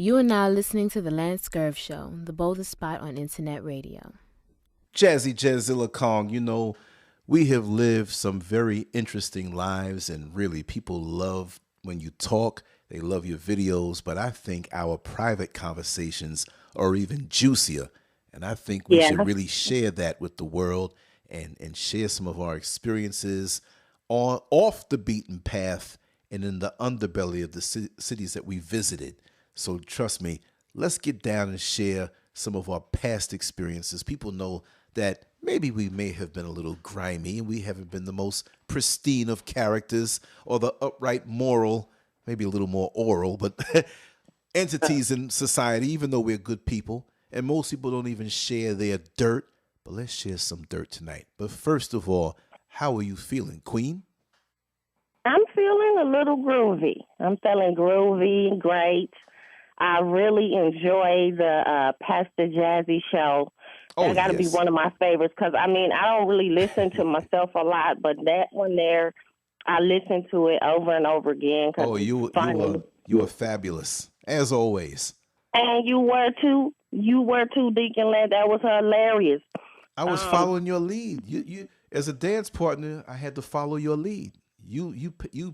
You are now listening to The Lance Scurv Show, the boldest spot on internet radio. Jazzie Jazzilla Kong, we have lived some very interesting lives, and really people love when you talk. They love your videos, but I think our private conversations are even juicier. And I think we should really share that with the world and share some of our experiences off the beaten path and in the underbelly of the cities that we visited. So trust me, let's get down and share some of our past experiences. People know that maybe we may have been a little grimy and we haven't been the most pristine of characters or the upright moral, maybe a little more oral, but entities in society, even though we're good people. And most people don't even share their dirt. But let's share some dirt tonight. But first of all, how are you feeling, Queen? I'm feeling a little groovy. I'm feeling groovy, great. I really enjoy the Pastor Jazzie show. That got to be one of my favorites because, I don't really listen to myself a lot, but that one there, I listen to it over and over again. You were fabulous, as always. And you were too. You were too, Deacon Lance. That was hilarious. I was following your lead. You, as a dance partner, I had to follow your lead. You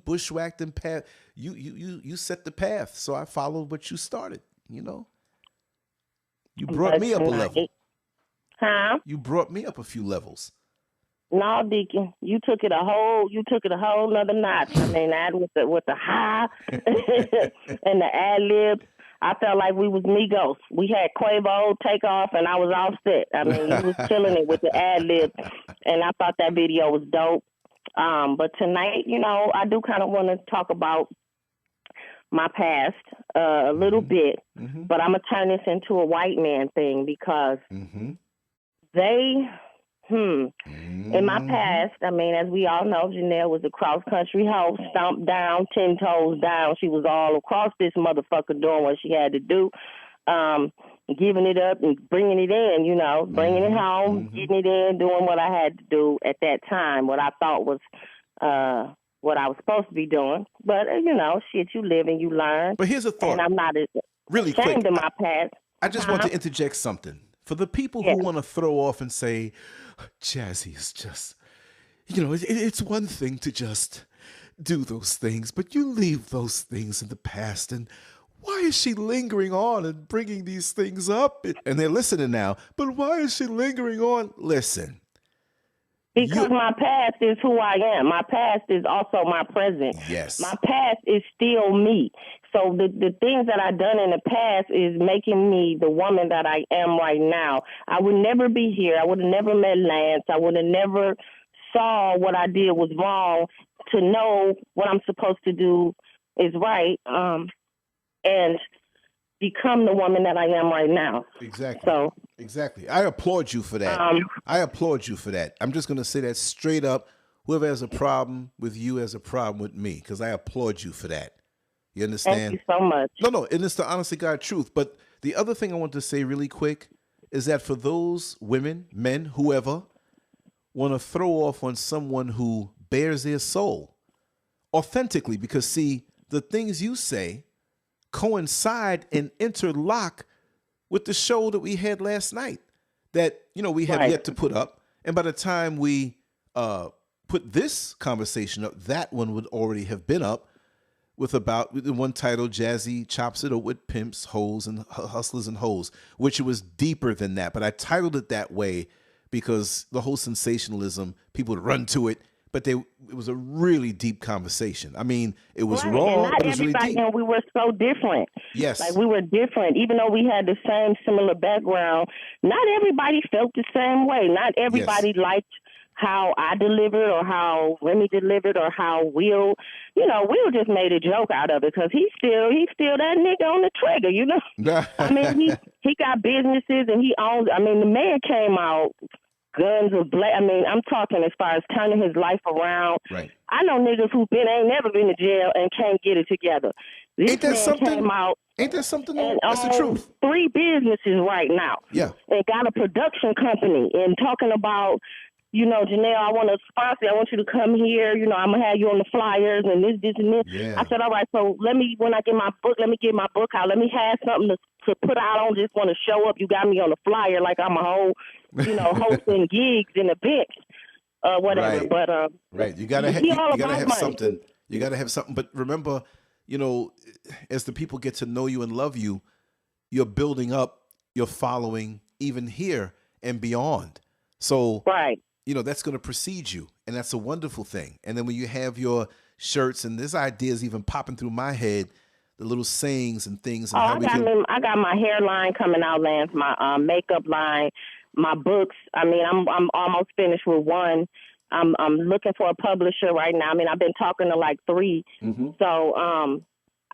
bushwhacked and you set the path. So I followed what you started. You brought me up a level. Huh? You brought me up a few levels. No, Deacon, you took it a whole nother notch. That with the high and the ad lib. I felt like we was Migos. We had Quavo, Takeoff, and I was Offset. You was killing it with the ad lib, and I thought that video was dope. But tonight, I do kind of want to talk about my past a little bit, but I'm going to turn this into a white man thing because in my past, as we all know, Janelle was a cross-country hoe, stomped down, 10 toes down. She was all across this motherfucker doing what she had to do, giving it up and bringing it in, bringing it home, getting it in, doing what I had to do at that time, what I thought was what I was supposed to be doing. But, shit, you live and you learn. But here's a thought. And I'm not really ashamed quick. of my past. I just want to interject something. For the people who want to throw off and say, Jazzie is just, it's one thing to just do those things, but you leave those things in the past. And why is she lingering on and bringing these things up? And they're listening now, but why is she lingering on? Listen. Because my past is who I am. My past is also my present. Yes. My past is still me. So the things that I've done in the past is making me the woman that I am right now. I would never be here. I would have never met Lance. I would have never saw what I did was wrong to know what I'm supposed to do is right and become the woman that I am right now. Exactly. Exactly. I applaud you for that. I applaud you for that. I'm just going to say that straight up. Whoever has a problem with you has a problem with me because I applaud you for that. You understand? Thank you so much. No, and it's the honest to God truth. But the other thing I want to say really quick is that for those women, men, whoever, want to throw off on someone who bears their soul authentically, because see, the things you say coincide and interlock with the show that we had last night that, we have yet to put up. And by the time we put this conversation up, that one would already have been up with the one title, Jazzie Chops It Up with Pimps, Hoes, and Hustlers and Hoes, which it was deeper than that. But I titled it that way because the whole sensationalism, people would run to it, but it was a really deep conversation. It was raw, but it was really deep. And we were so different. Yes. Like, we were different. Even though we had the same similar background, not everybody felt the same way. Not everybody liked how I delivered or how Remy delivered or how Will just made a joke out of it because he's still that nigga on the trigger, he got businesses and he owns, the man came out guns of black. I'm talking as far as turning his life around. Right. I know niggas who ain't never been to jail and can't get it together. This man came out. Ain't that something? And That's the truth. 3 businesses right now. Yeah. And got a production company and talking about, Janelle, I want to sponsor. I want you to come here. I'm going to have you on the flyers and this, and this. Yeah. I said, all right, so when I get my book, let me get my book out. Let me have something to put out. I don't just want to show up. You got me on the flyer like I'm a whole, hosting gigs and events, whatever. Right. But right. You gotta have something. You gotta have something. But remember, as the people get to know you and love you, you're building up your following even here and beyond. So, right. That's going to precede you, and that's a wonderful thing. And then when you have your shirts, and this idea is even popping through my head, the little sayings and things. And I got my hairline coming out, Lance. My makeup line, my books. I'm almost finished with one. I'm looking for a publisher right now. I've been talking to like 3. Mm-hmm. So,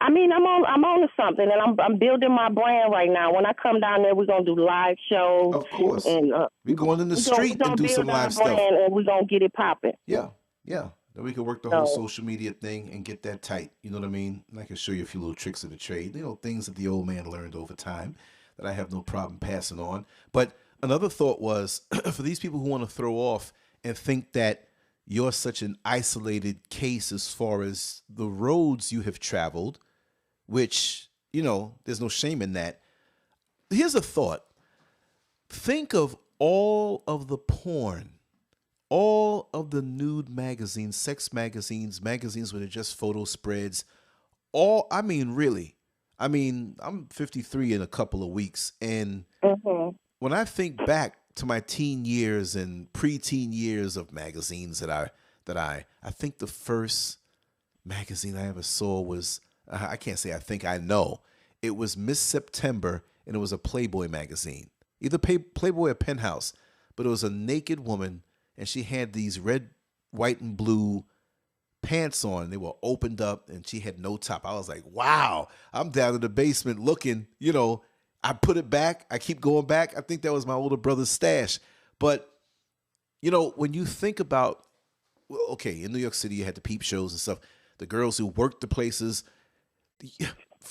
I'm on to something, and I'm building my brand right now. When I come down there, we're gonna do live shows. Of course, and we're going in the street and do some live stuff, and we're gonna get it popping. Yeah. Then we can work the whole social media thing and get that tight. You know what I mean? And I can show you a few little tricks of the trade. Things that the old man learned over time that I have no problem passing on. But another thought was for these people who want to throw off and think that you're such an isolated case as far as the roads you have traveled, which, there's no shame in that. Here's a thought. Think of all of the porn, all of the nude magazines, sex magazines, magazines where they're just photo spreads. Really. I'm 53 in a couple of weeks. And when I think back to my teen years and preteen years of magazines that I think the first magazine I ever saw was, I can't say I think, I know. It was Miss September, and it was a Playboy magazine. Either Playboy or Penthouse. But it was a naked woman, and she had these red, white, and blue pants on. They were opened up, and she had no top. I was like, wow. I'm down in the basement looking, I put it back. I keep going back. I think that was my older brother's stash. But, when you think about, in New York City, you had the peep shows and stuff. The girls who worked the places,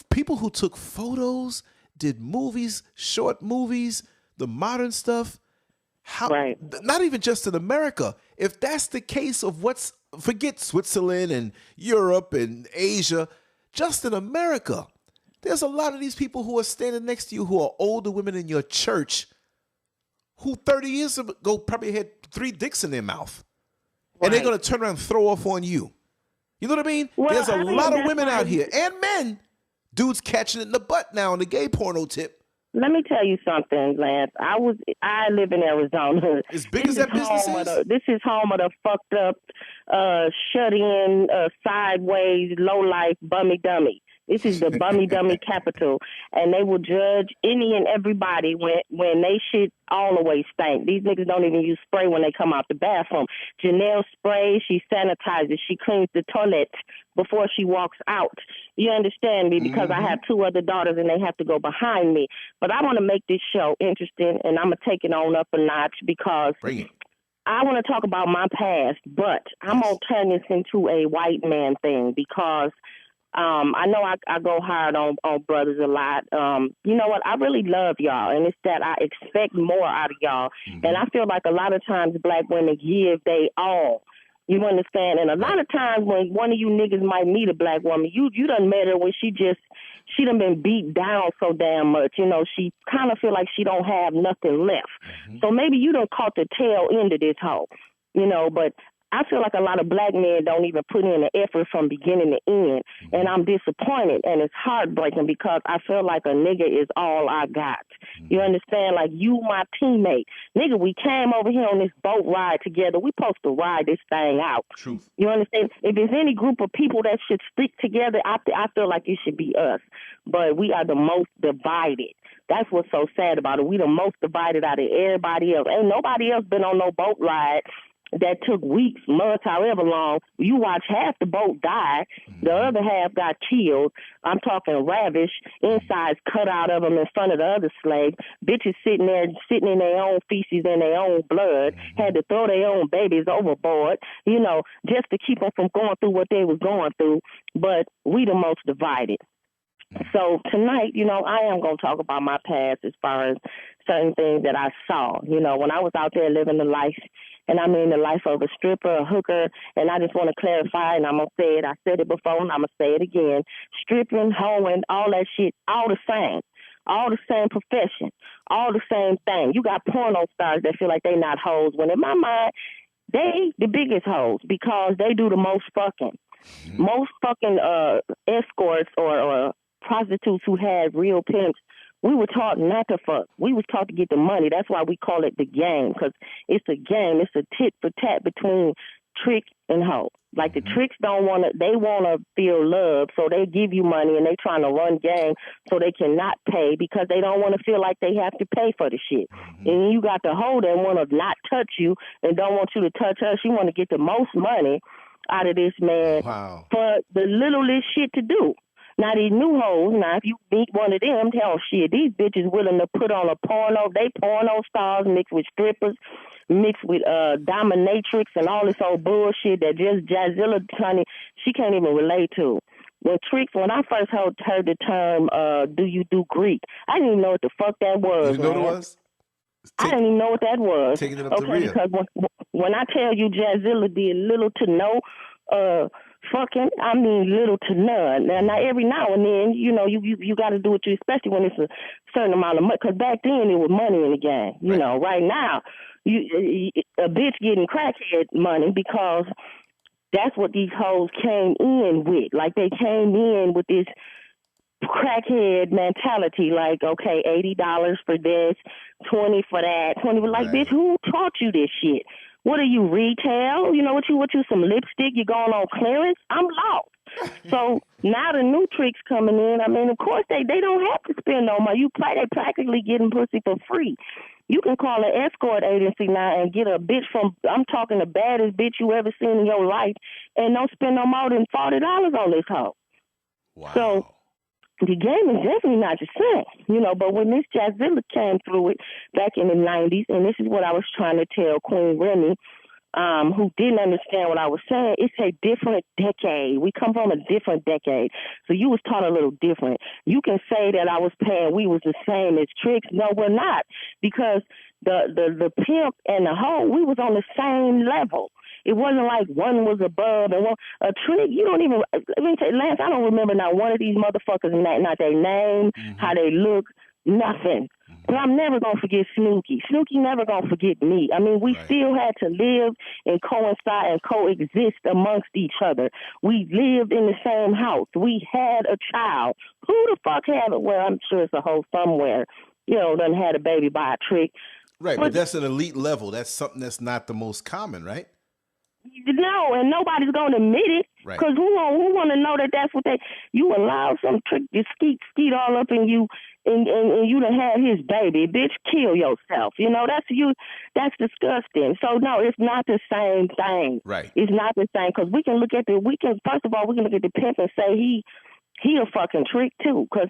people who took photos, did movies, short movies, the modern stuff. Right. Not even just in America. If that's the case of forget Switzerland and Europe and Asia, just in America, there's a lot of these people who are standing next to you who are older women in your church who 30 years ago probably had 3 dicks in their mouth. Right. And they're going to turn around and throw off on you. You know what I mean? Well, there's a lot of women out here and men. Dudes catching it in the butt now on the gay porno tip. Let me tell you something, Lance. I live in Arizona. As big as that business is? This is home of the fucked up, shut-in, sideways, low-life, bummy-dummy. This is the bummy-dummy capital. And they will judge any and everybody when they shit all the way stink. These niggas don't even use spray when they come out the bathroom. Janelle sprays, she sanitizes, she cleans the toilet before she walks out. You understand me? Because I have 2 other daughters and they have to go behind me. But I want to make this show interesting, and I'm going to take it on up a notch because I want to talk about my past, but I'm going to turn this into a white man thing because I know I go hard on brothers a lot. You know what? I really love y'all, and it's that I expect more out of y'all. And I feel like a lot of times black women give they all. You understand? And a lot of times when one of you niggas might meet a black woman, you done met her when she done been beat down so damn much. She kind of feel like she don't have nothing left. So maybe you done caught the tail end of this hoe, but I feel like a lot of black men don't even put in the effort from beginning to end, and I'm disappointed, and it's heartbreaking because I feel like a nigga is all I got. You understand? Like, you my teammate. Nigga, we came over here on this boat ride together. We supposed to ride this thing out. Truth. You understand? If there's any group of people that should stick together, I feel like it should be us. But we are the most divided. That's what's so sad about it. We the most divided out of everybody else. Ain't nobody else been on no boat ride that took weeks, months, however long. You watch half the boat die, the other half got killed. I'm talking ravished, insides cut out of them in front of the other slaves. Bitches sitting in their own feces and their own blood, had to throw their own babies overboard, just to keep them from going through what they was going through. But we the most divided. So tonight, I am going to talk about my past as far as certain things that I saw. When I was out there living the life, and I mean the life of a stripper, a hooker, and I just want to clarify, and I'm going to say it. I said it before, and I'm going to say it again. Stripping, hoeing, all that shit, all the same. All the same profession, all the same thing. You got porno stars that feel like they not hoes, when in my mind, they the biggest hoes because they do the most fucking. Most fucking escorts or prostitutes who had real pimps, we were taught not to fuck. We was taught to get the money. That's why we call it the game, because it's a game. It's a tit for tat between trick and hoe. Like the tricks they want to feel love, so they give you money and they trying to run game so they cannot pay because they don't want to feel like they have to pay for the shit. And you got the hoe that want to not touch you and don't want you to touch her. She want to get the most money out of this man for the littlest shit to do. Now, these new hoes, if you meet one of them, hell shit, these bitches willing to put on a porno. They porno stars mixed with strippers, mixed with dominatrix and all this old bullshit that just Jazzie, honey, she can't even relate to. When I first heard the term, do you do Greek, I didn't even know what the fuck that was. You know what it was? I didn't even know what that was. Taking it up to real. Because when I tell you Jazzie did little to no fucking, I mean little to none. Now every now and then, you got to do it, especially when it's a certain amount of money. Because back then it was money in the game. You know, right now, a bitch getting crackhead money because that's what these hoes came in with. Like they came in with this crackhead mentality, like, okay, $80 for this, 20 for that, 20. Like, bitch, who taught you this shit? What are you, retail? What you some lipstick? You going on clearance? I'm lost. So now the new tricks coming in. I mean, of course they don't have to spend no money. They practically getting pussy for free. You can call an escort agency now and get a bitch I'm talking the baddest bitch you ever seen in your life, and don't spend no more than $40 on this hoe. Wow. So the game is definitely not the same, but when Miss Jazzie came through it back in the 90s, and this is what I was trying to tell Queen Remy, who didn't understand what I was saying, it's a different decade. We come from a different decade. So you was taught a little different. You can say that we was the same as tricks. No, we're not, because the pimp and the hoe, we was on the same level. It wasn't like one was above and one a trick. You don't even. Let me tell you, Lance, I don't remember not one of these motherfuckers, not their name, how they look, nothing. But I'm never gonna forget Snooki. Snooki never gonna forget me. I mean, we still had to live and coincide and coexist amongst each other. We lived in the same house. We had a child. Who the fuck had it? Well, I'm sure it's a hoe somewhere. Done had a baby by a trick. Right, but that's an elite level. That's something that's not the most common, right? No, and nobody's going to admit it, because who want to know that that's what you allow some trick to skeet all up in you, and you done had his baby. Bitch, kill yourself. That's disgusting. So no, it's not the same thing. Right. It's not the same, because first of all, we can look at the pimp and say he a fucking trick too, because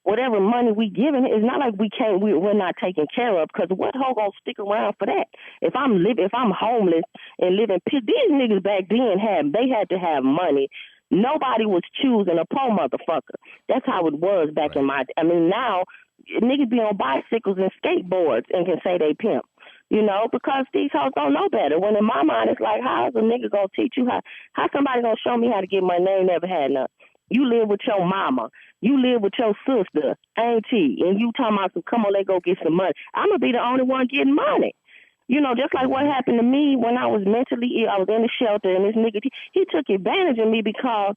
whatever money we giving, it's not like we're not taking care of, because what hoe gonna stick around for that? If I'm homeless and living, these niggas back then had to have money. Nobody was choosing a poor motherfucker. That's how it was back in now niggas be on bicycles and skateboards and can say they pimp. Because these hoes don't know better. When in my mind, it's like, how is a nigga gonna teach you how somebody gonna show me how to get money? They ain't never had none. You live with your mama. You live with your sister, auntie, and you talking about come on, let's go get some money. I'm going to be the only one getting money. Just like what happened to me when I was mentally ill. I was in the shelter, and this nigga, he took advantage of me because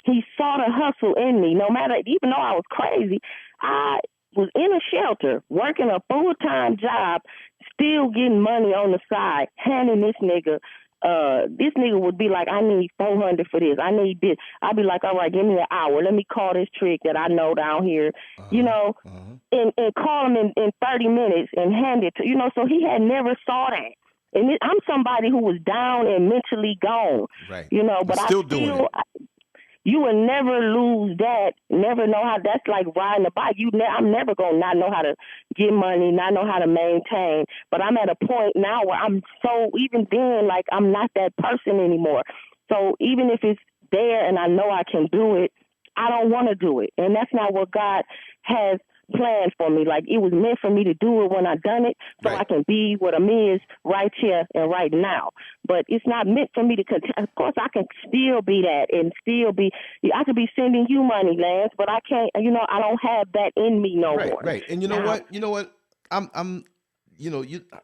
he saw the hustle in me. Even though I was crazy, I was in a shelter, working a full-time job, still getting money on the side, handing this nigga. This nigga would be like, I need $400 for this. I need this. I'd be like, all right, give me an hour. Let me call this trick that I know down here, and call him in 30 minutes and hand it to, so he had never saw that. And I'm somebody who was down and mentally gone, but still doing it. You will never lose that. Never know how. That's like riding a bike. I'm never gonna not know how to get money, not know how to maintain. But I'm at a point now where I'm so, even then, like, I'm not that person anymore. So even if it's there and I know I can do it, I don't want to do it. And that's not what God has planned for me. Like, it was meant for me to do it when I done it so I can be what I'm is right here and right now. But it's not meant for me to continue. Of course, I can still be that and still be, I could be sending you money, Lance, but I can't, I don't have that in me no more. Right. And you know what? I'm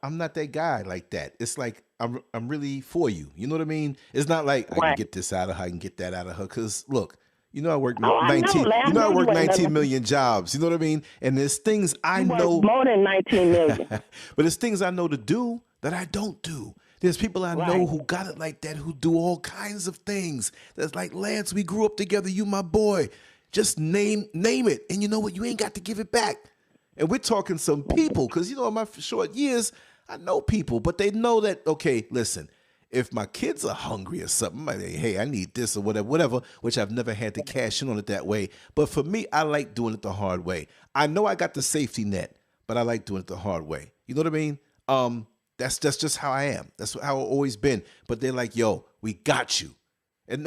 I'm not that guy like that. It's like I'm really for you. You know what I mean? It's not like I can get this out of her, I can get that out of her. Cause look, I work 19. I work 19 million jobs. You know what I mean? And there's things I know more than 19 million. But there's things I know to do that I don't do. There's people I know who got it like that, who do all kinds of things. That's like, Lance, we grew up together. You my boy. Just name it. And you know what? You ain't got to give it back. And we're talking some people, because, in my short years, I know people, but they know that, okay, listen, if my kids are hungry or something, I say, hey, I need this or whatever, which I've never had to cash in on it that way. But for me, I like doing it the hard way. I know I got the safety net, but I like doing it the hard way. You know what I mean? That's just how I am. That's how I've always been. But they're like, yo, we got you. And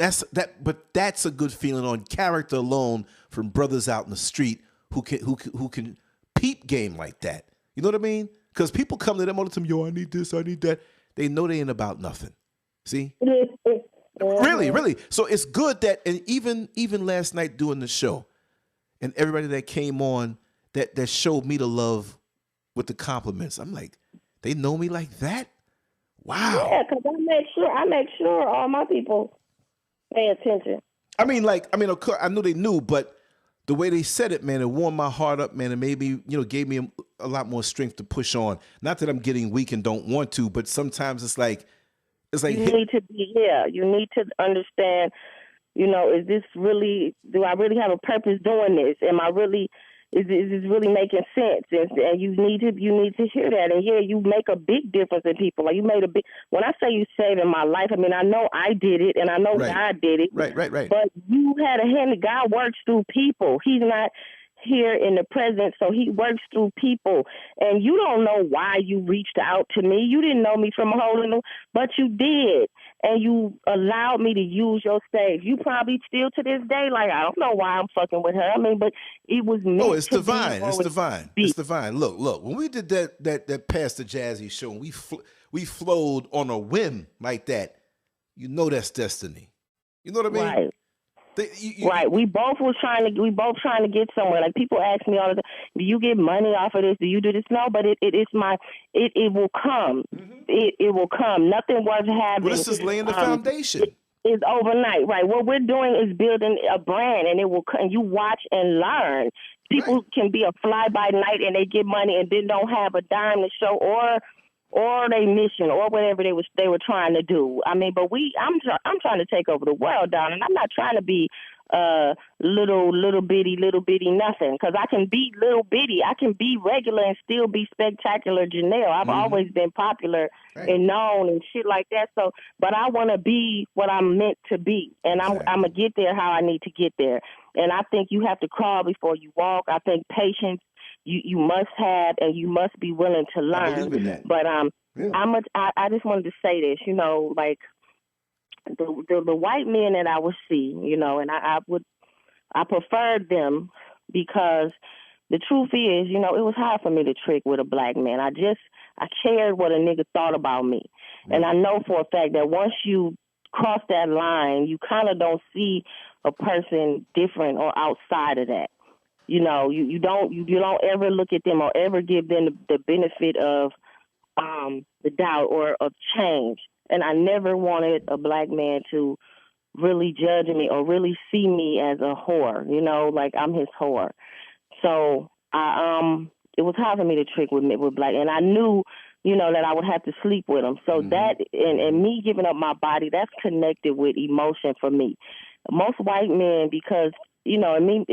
but that's a good feeling on character alone from brothers out in the street who can peep game like that. You know what I mean? Because people come to them all the time, yo, I need this, I need that. They know they ain't about nothing. See? Really. So it's good that, and even last night doing the show, and everybody that came on that showed me the love with the compliments. I'm like, they know me like that? Wow. Yeah, because I make sure all my people pay attention. I mean, of course, I knew they knew, but the way they said it, man, it warmed my heart up, man, and maybe, gave me a lot more strength to push on. Not that I'm getting weak and don't want to, but sometimes it's like you need to be here. You need to understand, is this really, do I really have a purpose doing this? Am I really, is this really making sense? And you need to hear that. And yeah, you make a big difference in people. Like, when I say you saving my life, I mean, I know I did it and I know God did it. Right. But you had a hand. God works through people. He's not here in the present, so he works through people. And you don't know why you reached out to me. You didn't know me from a hole in the, but you did. And you allowed me to use your stage. You probably still to this day, like, I don't know why I'm fucking with her. I mean, but it was meant to divine. Be, it's divine. It's divine. Look. When we did that Pastor Jazzie show, and we flowed on a whim like that. That's destiny. You know what I mean? Right. Right. We both trying to get somewhere. Like, people ask me all the time, do you get money off of this? Do you do this? No, but it will come. Mm-hmm. It will come. Nothing worth having. Well, this is laying the foundation. It's overnight, right? What we're doing is building a brand, and it will. And you watch and learn. People can be a fly by night and they get money and then don't have a dime to show, or they mission, or whatever they were trying to do. I mean, but I'm trying to take over the world, down, and I'm not trying to be little bitty nothing, because I can be little bitty. I can be regular and still be spectacular Janelle. I've always been popular and known and shit like that. So, but I want to be what I'm meant to be, and I'm gonna get there how I need to get there. And I think you have to crawl before you walk. I think patience you must have, and you must be willing to learn. I believe in that. But I just wanted to say this, like the white men that I would see, and I preferred them, because the truth is, it was hard for me to trick with a black man. I cared what a nigga thought about me. And I know for a fact that once you cross that line, you kind of don't see a person different or outside of that. You don't ever look at them or ever give them the benefit of the doubt or of change. And I never wanted a black man to really judge me or really see me as a whore, like I'm his whore. So it was hard for me to trick with black, and I knew, that I would have to sleep with him. So that, and me giving up my body, that's connected with emotion for me. Most white men, because, in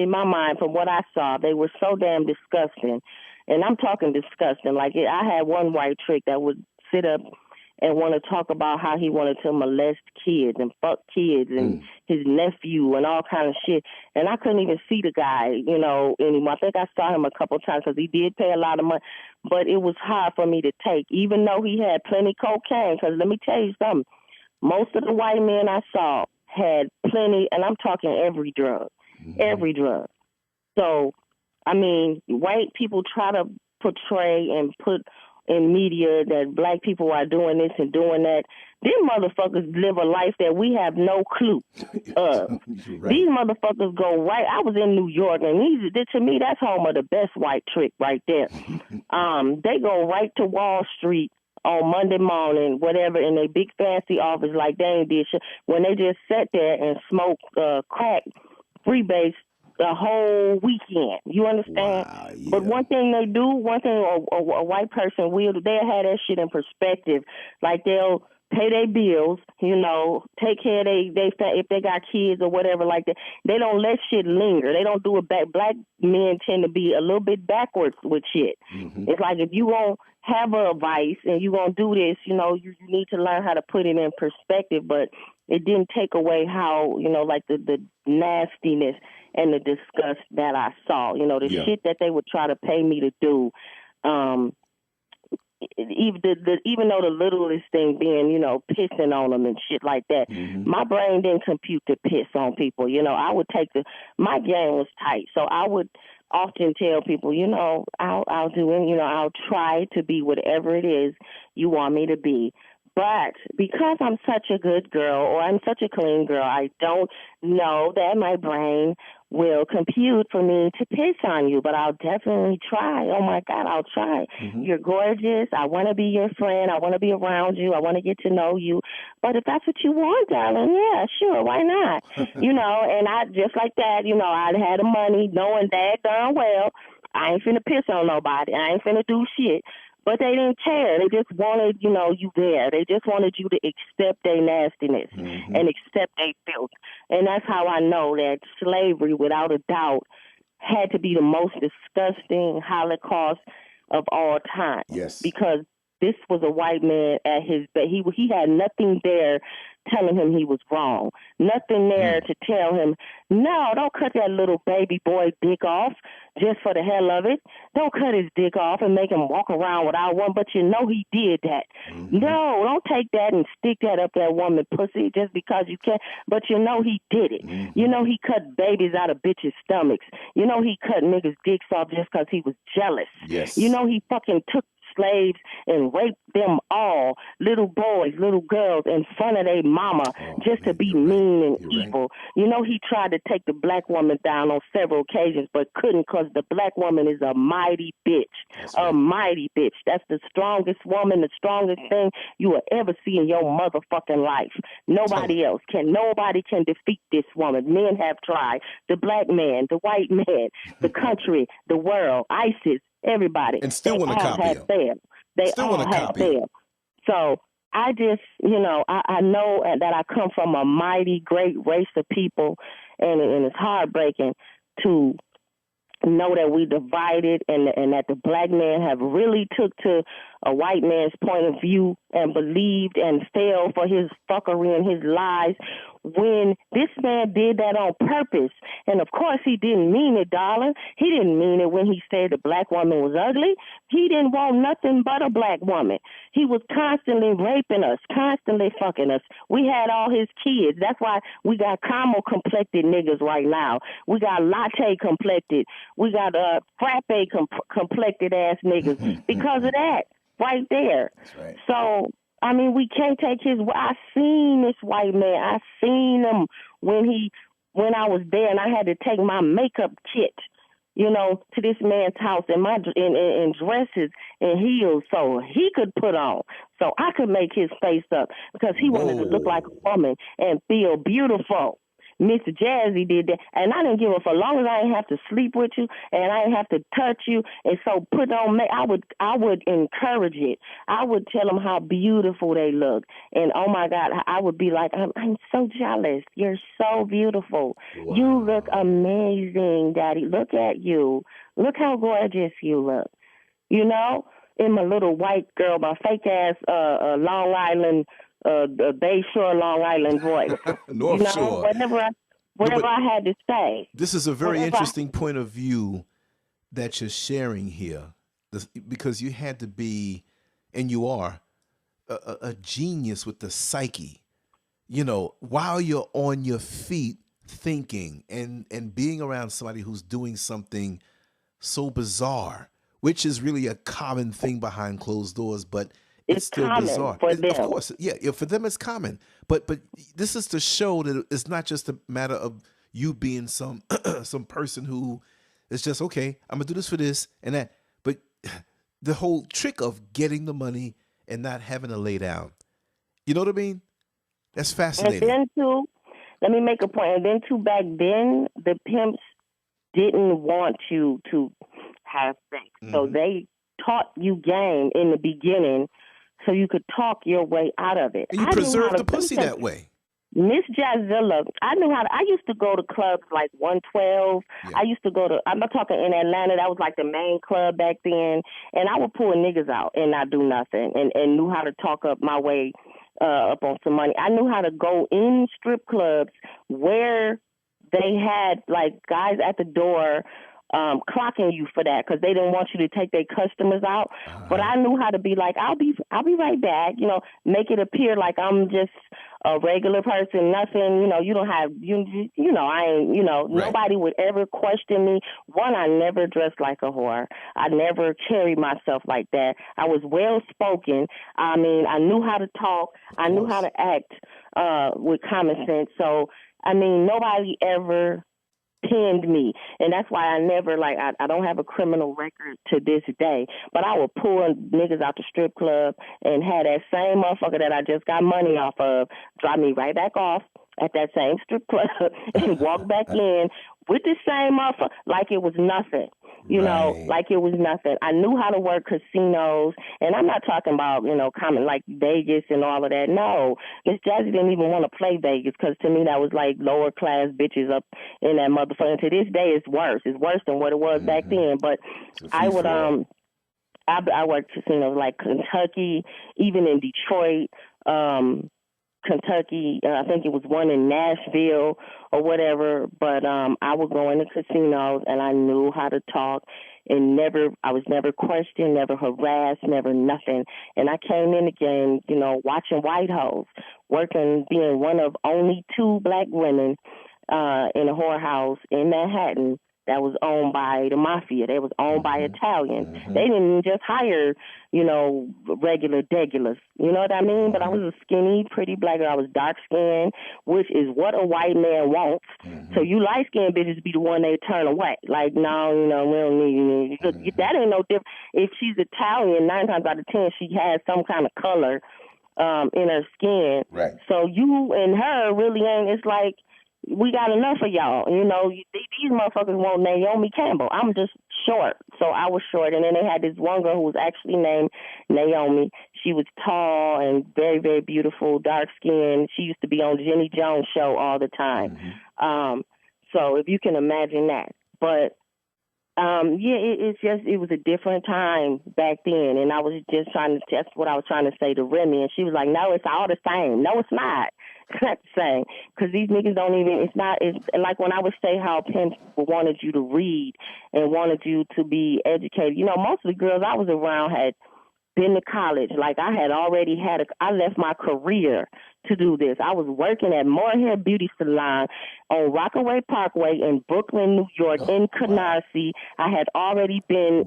my mind, from what I saw, they were so damn disgusting. And I'm talking disgusting. Like, I had one white trick that would sit up and want to talk about how he wanted to molest kids and fuck kids and his nephew and all kind of shit. And I couldn't even see the guy, anymore. I think I saw him a couple of times because he did pay a lot of money. But it was hard for me to take, even though he had plenty cocaine. Because let me tell you something. Most of the white men I saw had plenty, and I'm talking every drug. every drug. So, I mean, white people try to portray and put in media that black people are doing this and doing that. These motherfuckers live a life that we have no clue of. Right. These motherfuckers go right. I was in New York, and to me, that's home of the best white trick right there. They go right to Wall Street on Monday morning, whatever, in a big fancy office like they ain't did shit, when they just sat there and smoked crack freebase the whole weekend. You understand? Wow, yeah. But one thing they do, a white person will, they'll have that shit in perspective. Like they'll pay their bills, you know, take care of if they got kids or whatever like that. They don't let shit linger. They don't do it back. Black men tend to be a little bit backwards with shit. It's like if you won't have a vice and you gonna do this, you know, you need to learn how to put it in perspective. But it didn't take away how, you know, like the nastiness and the disgust that I saw. You know, the shit that they would try to pay me to do. Even though the littlest thing being, you know, pissing on them and shit like that, my brain didn't compute to piss on people. You know, I would my game was tight. So I would often tell people, you know, I'll do it, you know, I'll try to be whatever it is you want me to be. But because I'm such a good girl or I'm such a clean girl, I don't know that my brain will compute for me to piss on you, but I'll definitely try. Oh, my God, I'll try. You're gorgeous. I want to be your friend. I want to be around you. I want to get to know you. But if that's what you want, darling, yeah, sure, why not? You know, and I just like that, you know, I had the money knowing that darn well I ain't finna piss on nobody. I ain't finna do shit. But they didn't care. They just wanted, you know, you there. They just wanted you to accept their nastiness and accept their filth. And that's how I know that slavery, without a doubt, had to be the most disgusting Holocaust of all time. Yes. Because this was a white man at his best. He had nothing there telling him he was wrong. Nothing there to tell him, no, don't cut that little baby boy dick off just for the hell of it. Don't cut his dick off and make him walk around without one, but you know he did that. No, don't take that and stick that up that woman pussy just because you can, but you know he did it. You know he cut babies out of bitches' stomachs. You know he cut niggas' dicks off just because he was jealous. Yes. You know he fucking took slaves and raped them all, little boys, little girls, in front of their mama, just to be mean and evil. Right. You know, he tried to take the black woman down on several occasions, but couldn't, because the black woman is a mighty bitch. Mighty bitch. That's the strongest woman, the strongest thing you will ever see in your motherfucking life. Nobody can defeat this woman. Men have tried. The black man, the white man, the country, the world, ISIS, everybody. And still want to copy him. They all have failed. So I just, you know, I know that I come from a mighty, great race of people, and it's heartbreaking to know that we divided and that the black man have really took to a white man's point of view and believed and fell for his fuckery and his lies, when this man did that on purpose. And of course he didn't mean it, darling. He didn't mean it when he said the black woman was ugly. He didn't want nothing but a black woman. He was constantly raping us, constantly fucking us. We had all his kids. That's why we got caramel complected niggas right now. We got latte complected. We got frappe complected ass niggas because of that right there. That's right. So I mean, we can't take I seen this white man. I seen him when I was there, and I had to take my makeup kit, you know, to this man's house in dresses and heels so he could put on, so I could make his face up, because he wanted to look like a woman and feel beautiful. Miss Jazzie did that, and I didn't give a for long as I didn't have to sleep with you and I didn't have to touch you, and so put on. I would encourage it. I would tell them how beautiful they look, and oh my God, I would be like, I'm so jealous. You're so beautiful. Wow. You look amazing, Daddy. Look at you. Look how gorgeous you look. You know, in my little white girl, my fake ass Long Island. Bayshore, Long Island voice. North Shore. Whatever I had to say. This is a very interesting point of view that you're sharing here, because you had to be, and you are, a genius with the psyche. You know, while you're on your feet thinking and being around somebody who's doing something so bizarre, which is really a common thing behind closed doors, but it's still common bizarre. for Of them. course, yeah, for them it's common. But this is to show that it's not just a matter of you being some some person who is just okay, I'm gonna do this for this and that. But the whole trick of getting the money and not having to lay down. You know what I mean? That's And fascinating. then too, let me make a point. And then too, back then the pimps didn't want you to have sex, so they taught you game in the beginning, so you could talk your way out of it. And you I knew how preserve to the pussy that way. Miss Jazzilla, I knew how to. I used to go to clubs like 112. Yeah. I used to go to. I'm not talking in Atlanta. That was like the main club back then, and I would pull niggas out and not do nothing, and knew how to talk up my way up on some money. I knew how to go in strip clubs where they had like guys at the door clocking you for that because they didn't want you to take their customers out. But I knew how to be like, I'll be right back. You know, make it appear like I'm just a regular person. Nothing. You know, you don't have you. You know, I ain't. You know, Right. nobody would ever question me. One, I never dressed like a whore. I never carried myself like that. I was well spoken. I mean, I knew how to talk. I knew how to act with common sense. So, I mean, nobody ever pinned me, and that's why I never I don't have a criminal record to this day, but I would pull niggas out the strip club and have that same motherfucker that I just got money off of drop me right back off at that same strip club and walk back in with the same motherfucker like it was nothing. You know, like it was nothing. I knew how to work casinos, and I'm not talking about, you know, common like Vegas and all of that. No, Miss Jazzie didn't even want to play Vegas because to me that was like lower class bitches up in that motherfucker. And to this day, it's worse. It's worse than what it was back then. But I would I worked casinos like Kentucky, even in Detroit. Kentucky, I think it was one in Nashville or whatever, but I would go into casinos and I knew how to talk and I was never questioned, never harassed, never nothing. And I came in the game, you know, watching white hoes, working, being one of only 2 black women in a whorehouse in Manhattan that was owned by the mafia. They was owned by Italians. They didn't just hire, you know, regulars. You know what I mean? But I was a skinny, pretty black girl. I was dark-skinned, which is what a white man wants. So you light-skinned bitches be the one they turn away. Like, no, you know, we don't need you. That ain't no different. If she's Italian, 9 times out of 10, she has some kind of color in her skin. Right. So you and her really ain't, it's like, we got enough of y'all. You know, these motherfuckers want Naomi Campbell. I'm just short, so I was short. And then they had this one girl who was actually named Naomi. She was tall and very, very beautiful, dark-skinned. She used to be on Jenny Jones' show all the time. So if you can imagine that. But, it was a different time back then. And I was just trying to test what I was trying to say to Remy. And she was like, no, it's all the same. No, it's not. It's not the same. Because these niggas don't even, it's like when I would say how pimps wanted you to read and wanted you to be educated. You know, most of the girls I was around had been to college. Like I had already I left my career to do this. I was working at Morehair Beauty Salon on Rockaway Parkway in Brooklyn, New York, in Canarsie. I had already been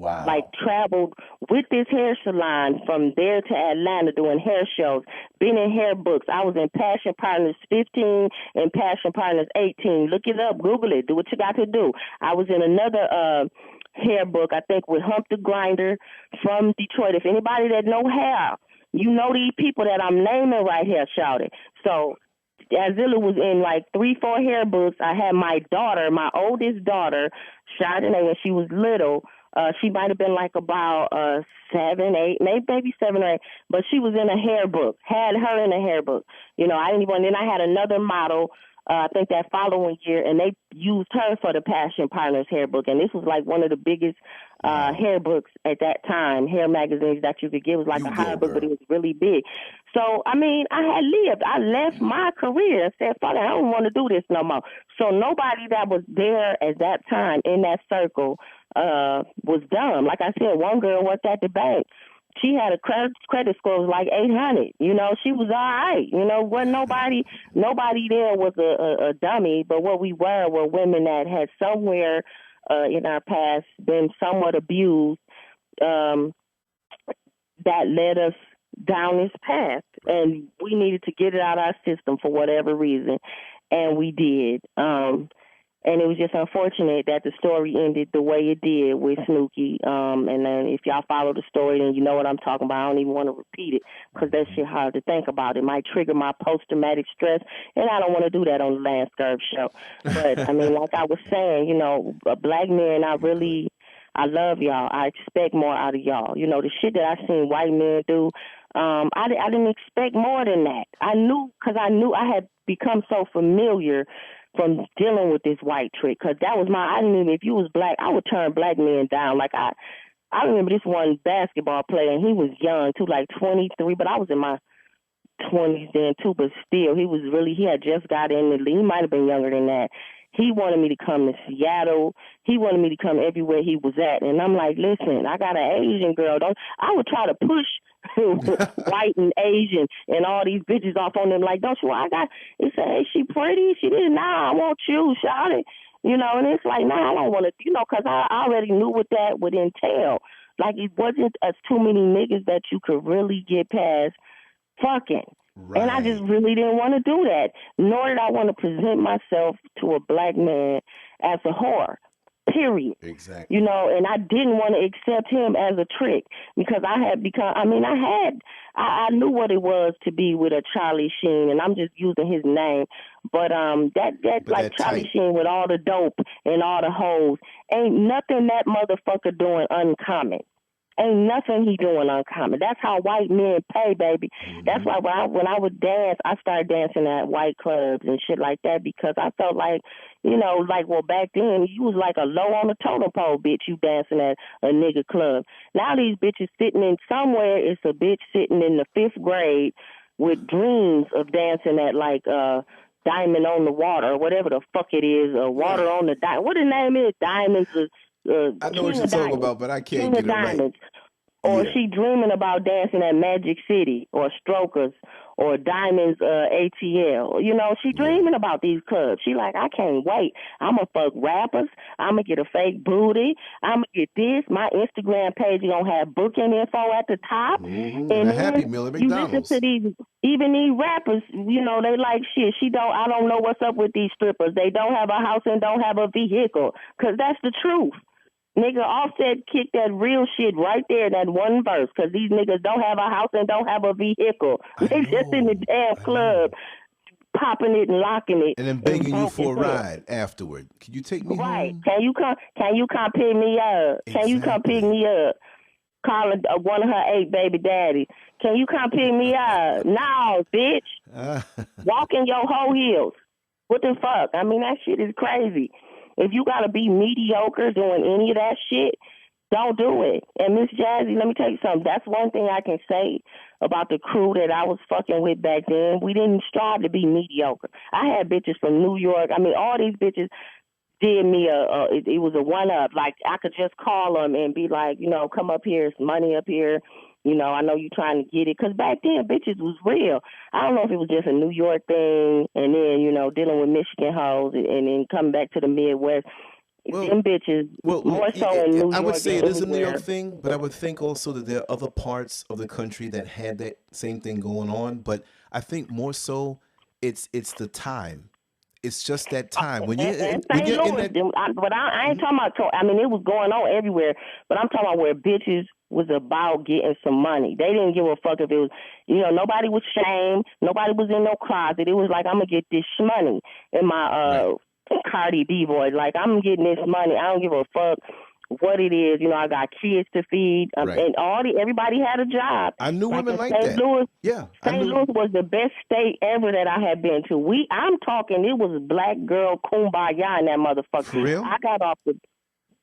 traveled with this hair salon from there to Atlanta doing hair shows, been in hair books. I was in Passion Partners 15 and Passion Partners 18. Look it up, Google it, do what you got to do. I was in another hair book, I think, with Hump the Grinder from Detroit. If anybody that know hair, you know these people that I'm naming right here, shouted. So Azilla was in like 3-4 hair books. I had my daughter, my oldest daughter, Chardonnay, when she was little. She might have been like about 7, 8, maybe 7 or 8, but she was in a hair book, had her in a hair book. You know, I didn't even, then I had another model, I think that following year, and they used her for the Passion Partners hair book. And this was like one of the biggest hair books at that time, hair magazines that you could get. It was like a high book, but it was really big. So, I mean, I left my career and said, fuck it, I don't want to do this no more. So nobody that was there at that time in that circle was dumb. Like I said, one girl worked at the bank. she had a credit score was like 800. You know, she was all right. You know, wasn't nobody there was a dummy, but what we were women that had somewhere in our past been somewhat abused, that led us down this path, and we needed to get it out of our system for whatever reason, and we did. And it was just unfortunate that the story ended the way it did with Snooki. And then if y'all follow the story, then you know what I'm talking about. I don't even want to repeat it because that shit hard to think about. It might trigger my post-traumatic stress, and I don't want to do that on the Lance Scurv show. But, I mean, like I was saying, you know, black men, I love y'all. I expect more out of y'all. You know, the shit that I seen white men do, I didn't expect more than that. I knew I had become so familiar from dealing with this white trick, because that was I didn't even, if you was black, I would turn black men down. Like I remember this one basketball player, and he was young too, like 23, but I was in my 20s then too, but still, he had just got in the league. He might have been younger than that. He wanted me to come to Seattle. He wanted me to come everywhere he was at. And I'm like, listen, I got an Asian girl. I would try to push white and Asian and all these bitches off on them. Like, don't you? He said, hey, she pretty? She did. Nah, I want you, shout it. You know, and it's like, nah, I don't want to, you know, because I already knew what that would entail. Like, it wasn't as too many niggas that you could really get past fucking. Right. And I just really didn't want to do that, nor did I want to present myself to a black man as a whore, period. Exactly. You know, and I didn't want to accept him as a trick, because I knew what it was to be with a Charlie Sheen, and I'm just using his name. But that Charlie type. Sheen with all the dope and all the hoes, ain't nothing that motherfucker doing uncommon. Ain't nothing he doing uncommon. That's how white men pay, baby. Mm-hmm. That's why when I would dance, I started dancing at white clubs and shit like that, because I felt like, you know, like, well, back then, you was like a low on the totem pole, bitch, you dancing at a nigga club. Now these bitches sitting in somewhere, it's a bitch sitting in the 5th grade with dreams of dancing at, like, Diamond on the Water, or whatever the fuck it is, Water on the Diamond. What the name is? Diamonds. I know what you're talking about, but I can't get it right. Or she dreaming about dancing at Magic City or Strokers or Diamonds ATL. You know, she dreaming about these clubs. She like, I can't wait. I'm going to fuck rappers. I'm going to get a fake booty. I'm going to get this. My Instagram page is going to have booking info at the top. Mm-hmm. And a Happy Meal at McDonald's. You listen to even these rappers, you know, they like shit. I don't know what's up with these strippers. They don't have a house and don't have a vehicle, because that's the truth. Nigga, Offset kicked that real shit right there in that one verse, because these niggas don't have a house and don't have a vehicle. They just in the damn club, popping it and locking it. And then begging you for a ride afterward. Can you take me home? Can you come pick me up? Exactly. Can you come pick me up? Calling one of her 8 baby daddies. Can you come pick me up? No, bitch. Walk in your whole heels. What the fuck? I mean, that shit is crazy. If you got to be mediocre doing any of that shit, don't do it. And Miss Jazzie, let me tell you something. That's one thing I can say about the crew that I was fucking with back then. We didn't strive to be mediocre. I had bitches from New York. I mean, all these bitches did me it was a one-up. Like, I could just call them and be like, you know, come up here, it's money up here. You know, I know you trying to get it. Because back then, bitches was real. I don't know if it was just a New York thing, and then, you know, dealing with Michigan hoes, and then coming back to the Midwest. Them bitches, more so in New York. I would say it is a New York thing, but I would think also that there are other parts of the country that had that same thing going on. But I think more so, it's the time. It's just that time when you're in that. But I ain't talking about. I mean, it was going on everywhere. But I'm talking about where bitches was about getting some money. They didn't give a fuck if it was, you know, nobody was shamed. Nobody was in no closet. It was like, I'm gonna get this money in my Cardi B voice. Like, I'm getting this money. I don't give a fuck what it is. You know, I got kids to feed, and everybody had a job. I knew women like that. St. Louis was the best state ever that I had been to. I'm talking, it was black girl kumbaya in that motherfucker. For real? I got off the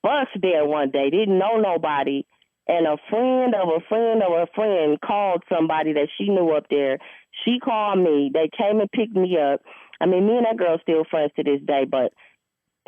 bus there one day, didn't know nobody, and a friend of a friend of a friend called somebody that she knew up there. She called me. They came and picked me up. I mean, me and that girl still friends to this day, but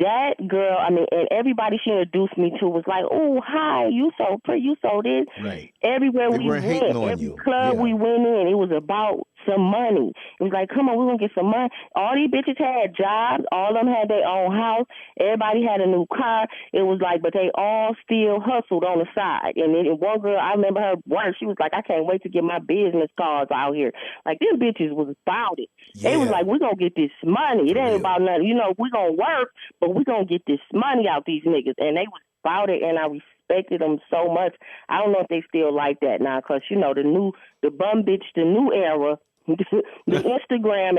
that girl, I mean, and everybody she introduced me to was like, oh, hi, you so pretty, you so this. Right. Everywhere They we weren't went, hating on every you. club Yeah. we went in, it was about some money. It was like, come on, we're going to get some money. All these bitches had jobs. All of them had their own house. Everybody had a new car. It was like, but they all still hustled on the side. And then one girl, I remember her once, she was like, I can't wait to get my business cards out here. Like, them bitches was about it. Yeah. They was like, we're going to get this money. It For ain't real. about nothing. You know, we're going to work, but we're going to get this money out these niggas. And they was about it, and I respected them so much. I don't know if they still like that now, because, you know, the bum bitch, the new era, the Instagram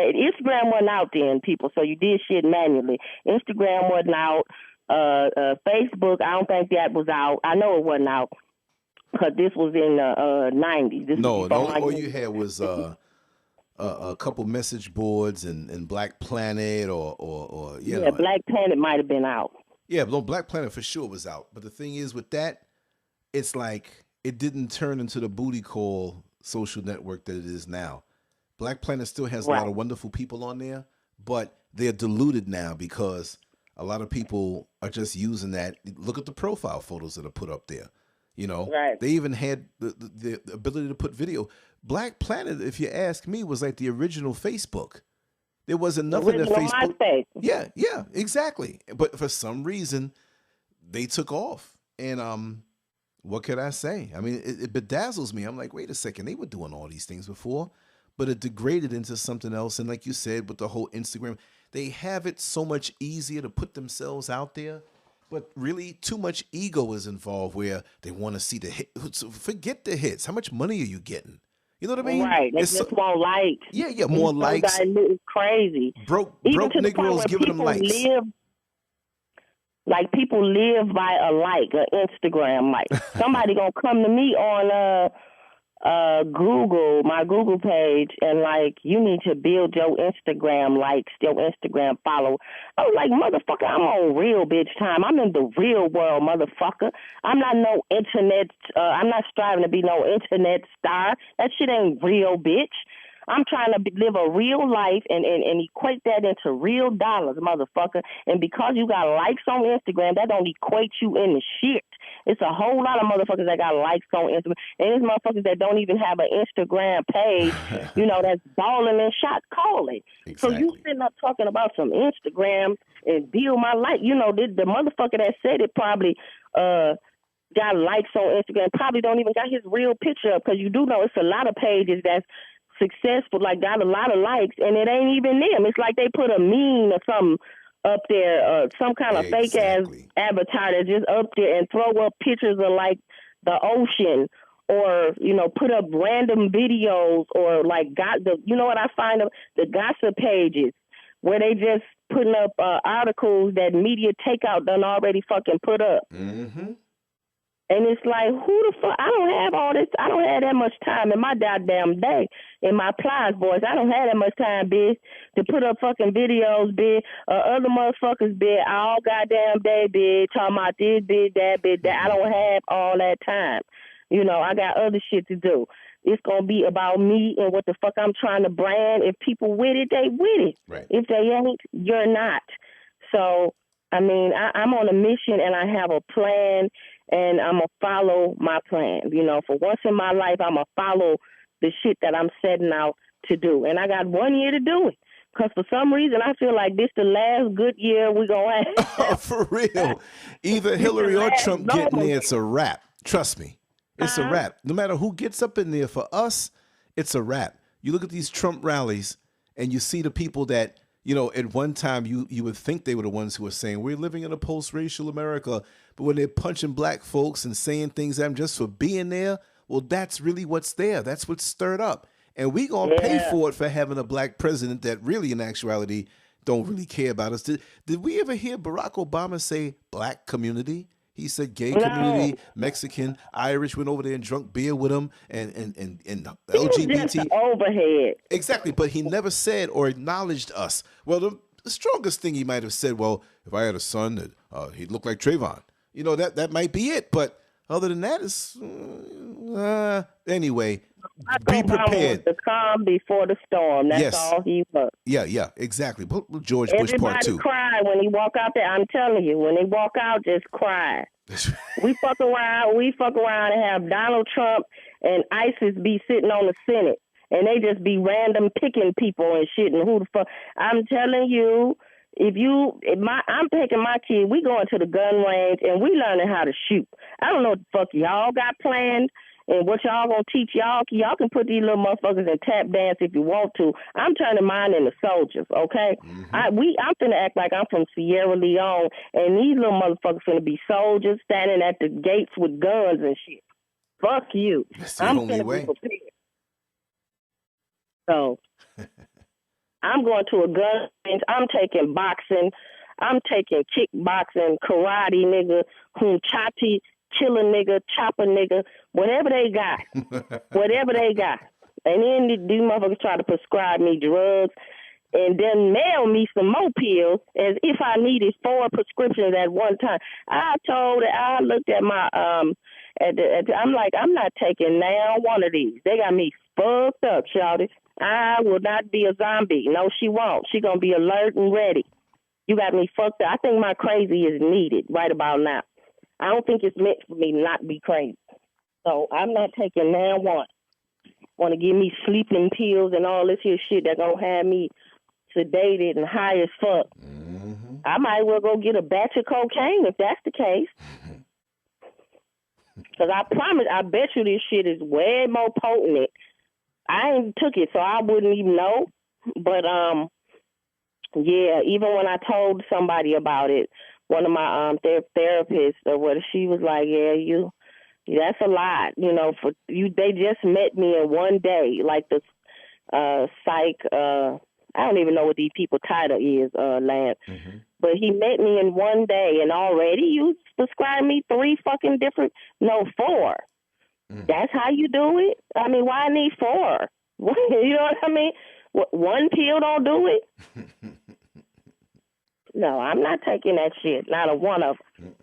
wasn't out then, people, so you did shit manually. Instagram wasn't out. Facebook, I don't think that was out. I know it wasn't out because this was in the 90s. No, all you had was a couple message boards and Black Planet or you know. Black Planet might have been out. Yeah, no, Black Planet for sure was out. But the thing is with that, it's like it didn't turn into the booty call social network that it is now. Black Planet still has a lot of wonderful people on there, but they're diluted now because a lot of people are just using that. Look at the profile photos that are put up there. You know, they even had the ability to put video. Black Planet, if you ask me, was like the original Facebook. There wasn't nothing that Facebook. MySpace. Yeah, exactly. But for some reason, they took off. And what could I say? I mean, it bedazzles me. I'm like, wait a second, they were doing all these things before, but it degraded into something else. And like you said, with the whole Instagram, they have it so much easier to put themselves out there. But really, too much ego is involved where they want to see the hit. Forget the hits. How much money are you getting? You know what I mean? Right. They just want likes. Yeah, more likes. It's crazy. Broke Negroes giving them likes. People live by a like, an Instagram like. Somebody gonna come to me on Google, my Google page, and like, you need to build your Instagram likes, your Instagram follow. I was like, motherfucker, I'm on real bitch time. I'm in the real world, motherfucker. I'm not no internet, I'm not striving to be no internet star. That shit ain't real, bitch. I'm trying to live a real life and equate that into real dollars, motherfucker. And because you got likes on Instagram, that don't equate you into shit. It's a whole lot of motherfuckers that got likes on Instagram. And there's motherfuckers that don't even have an Instagram page, you know, that's balling and shot calling. Exactly. So you sitting up talking about some Instagram and build my life. You know, the motherfucker that said it probably got likes on Instagram, probably don't even got his real picture up, because you do know it's a lot of pages that's successful, like got a lot of likes, and it ain't even them. It's like they put a meme or something up there, some kind of fake ass avatar that's just up there and throw up pictures of like the ocean, or you know, put up random videos, or like you know what I find them, the gossip pages where they just putting up articles that media takeout done already fucking put up. Mm-hmm. And it's like, who the fuck? I don't have all this. I don't have that much time in my goddamn day. In my plies, boys, I don't have that much time, bitch, to put up fucking videos, bitch. Other motherfuckers, bitch, all goddamn day, bitch, talking about this, bitch, that, bitch, that. I don't have all that time. You know, I got other shit to do. It's going to be about me and what the fuck I'm trying to brand. If people with it, they with it. Right. If they ain't, you're not. So, I mean, I'm on a mission, and I have a plan, and I'm going to follow my plan. You know, for once in my life, I'm going to follow the shit that I'm setting out to do. And I got 1 year to do it. Because for some reason, I feel like this the last good year we going to have. For real. Either Hillary or Trump get in there, it's a wrap. Trust me. It's a wrap. No matter who gets up in there, for us, it's a wrap. You look at these Trump rallies, and you see the people that, you know, at one time you would think they were the ones who were saying, we're living in a post-racial America. But when they're punching black folks and saying things at them just for being there, well, that's really what's there. That's what's stirred up. And we going to pay for it for having a black president that really, in actuality, don't really care about us. Did we ever hear Barack Obama say black community? He said gay community, Mexican, Irish, went over there and drunk beer with him, and LGBT. Overhead. Exactly, but he never said or acknowledged us. Well, the strongest thing he might have said, well, if I had a son, that he'd look like Trayvon. You know, that might be it. But other than that, it's anyway, be Obama was prepared. the calm before the storm. That's Yes. all he was. Yeah, exactly. George Bush part Everybody 2. cry when he walk out there. I'm telling you, when he walk out, just cry. We fuck around and have Donald Trump and ISIS be sitting on the Senate, and they just be random picking people and shit. And who the fuck? I'm telling you, I'm taking my kid. We going to the gun range and we learning how to shoot. I don't know what the fuck y'all got planned. And what y'all gonna teach y'all? Y'all can put these little motherfuckers in tap dance if you want to. I'm turning mine into soldiers, okay? Mm-hmm. I'm finna act like I'm from Sierra Leone, and these little motherfuckers finna be soldiers standing at the gates with guns and shit. Fuck you. That's the I'm only finna way. be prepared. So I'm going to a gun range. I'm taking boxing. I'm taking kickboxing, karate, nigga, hunchati, kill a nigga, chop a nigga, whatever they got. Whatever they got. And then these motherfuckers try to prescribe me drugs and then mail me some more pills as if I needed 4 prescriptions at one time. I looked at my, I'm like, I'm not taking now one of these. They got me fucked up, shawty. I will not be a zombie. No, she won't. She going to be alert and ready. You got me fucked up. I think my crazy is needed right about now. I don't think it's meant for me not be crazy. So I'm not taking now one. Want to give me sleeping pills and all this here shit that going to have me sedated and high as fuck. Mm-hmm. I might well go get a batch of cocaine if that's the case. Because I bet you this shit is way more potent. I ain't took it, so I wouldn't even know. But, yeah, even when I told somebody about it, one of my therapists or what, she was like, yeah, that's a lot, you know, for you. They just met me in one day, like the psych, I don't even know what these people title is, Lance. Mm-hmm. But he met me in one day and already you prescribed me 4. 4. That's how you do it? I mean, why I need 4? You know what I mean? One pill don't do it? No, I'm not taking that shit. Not a one of them.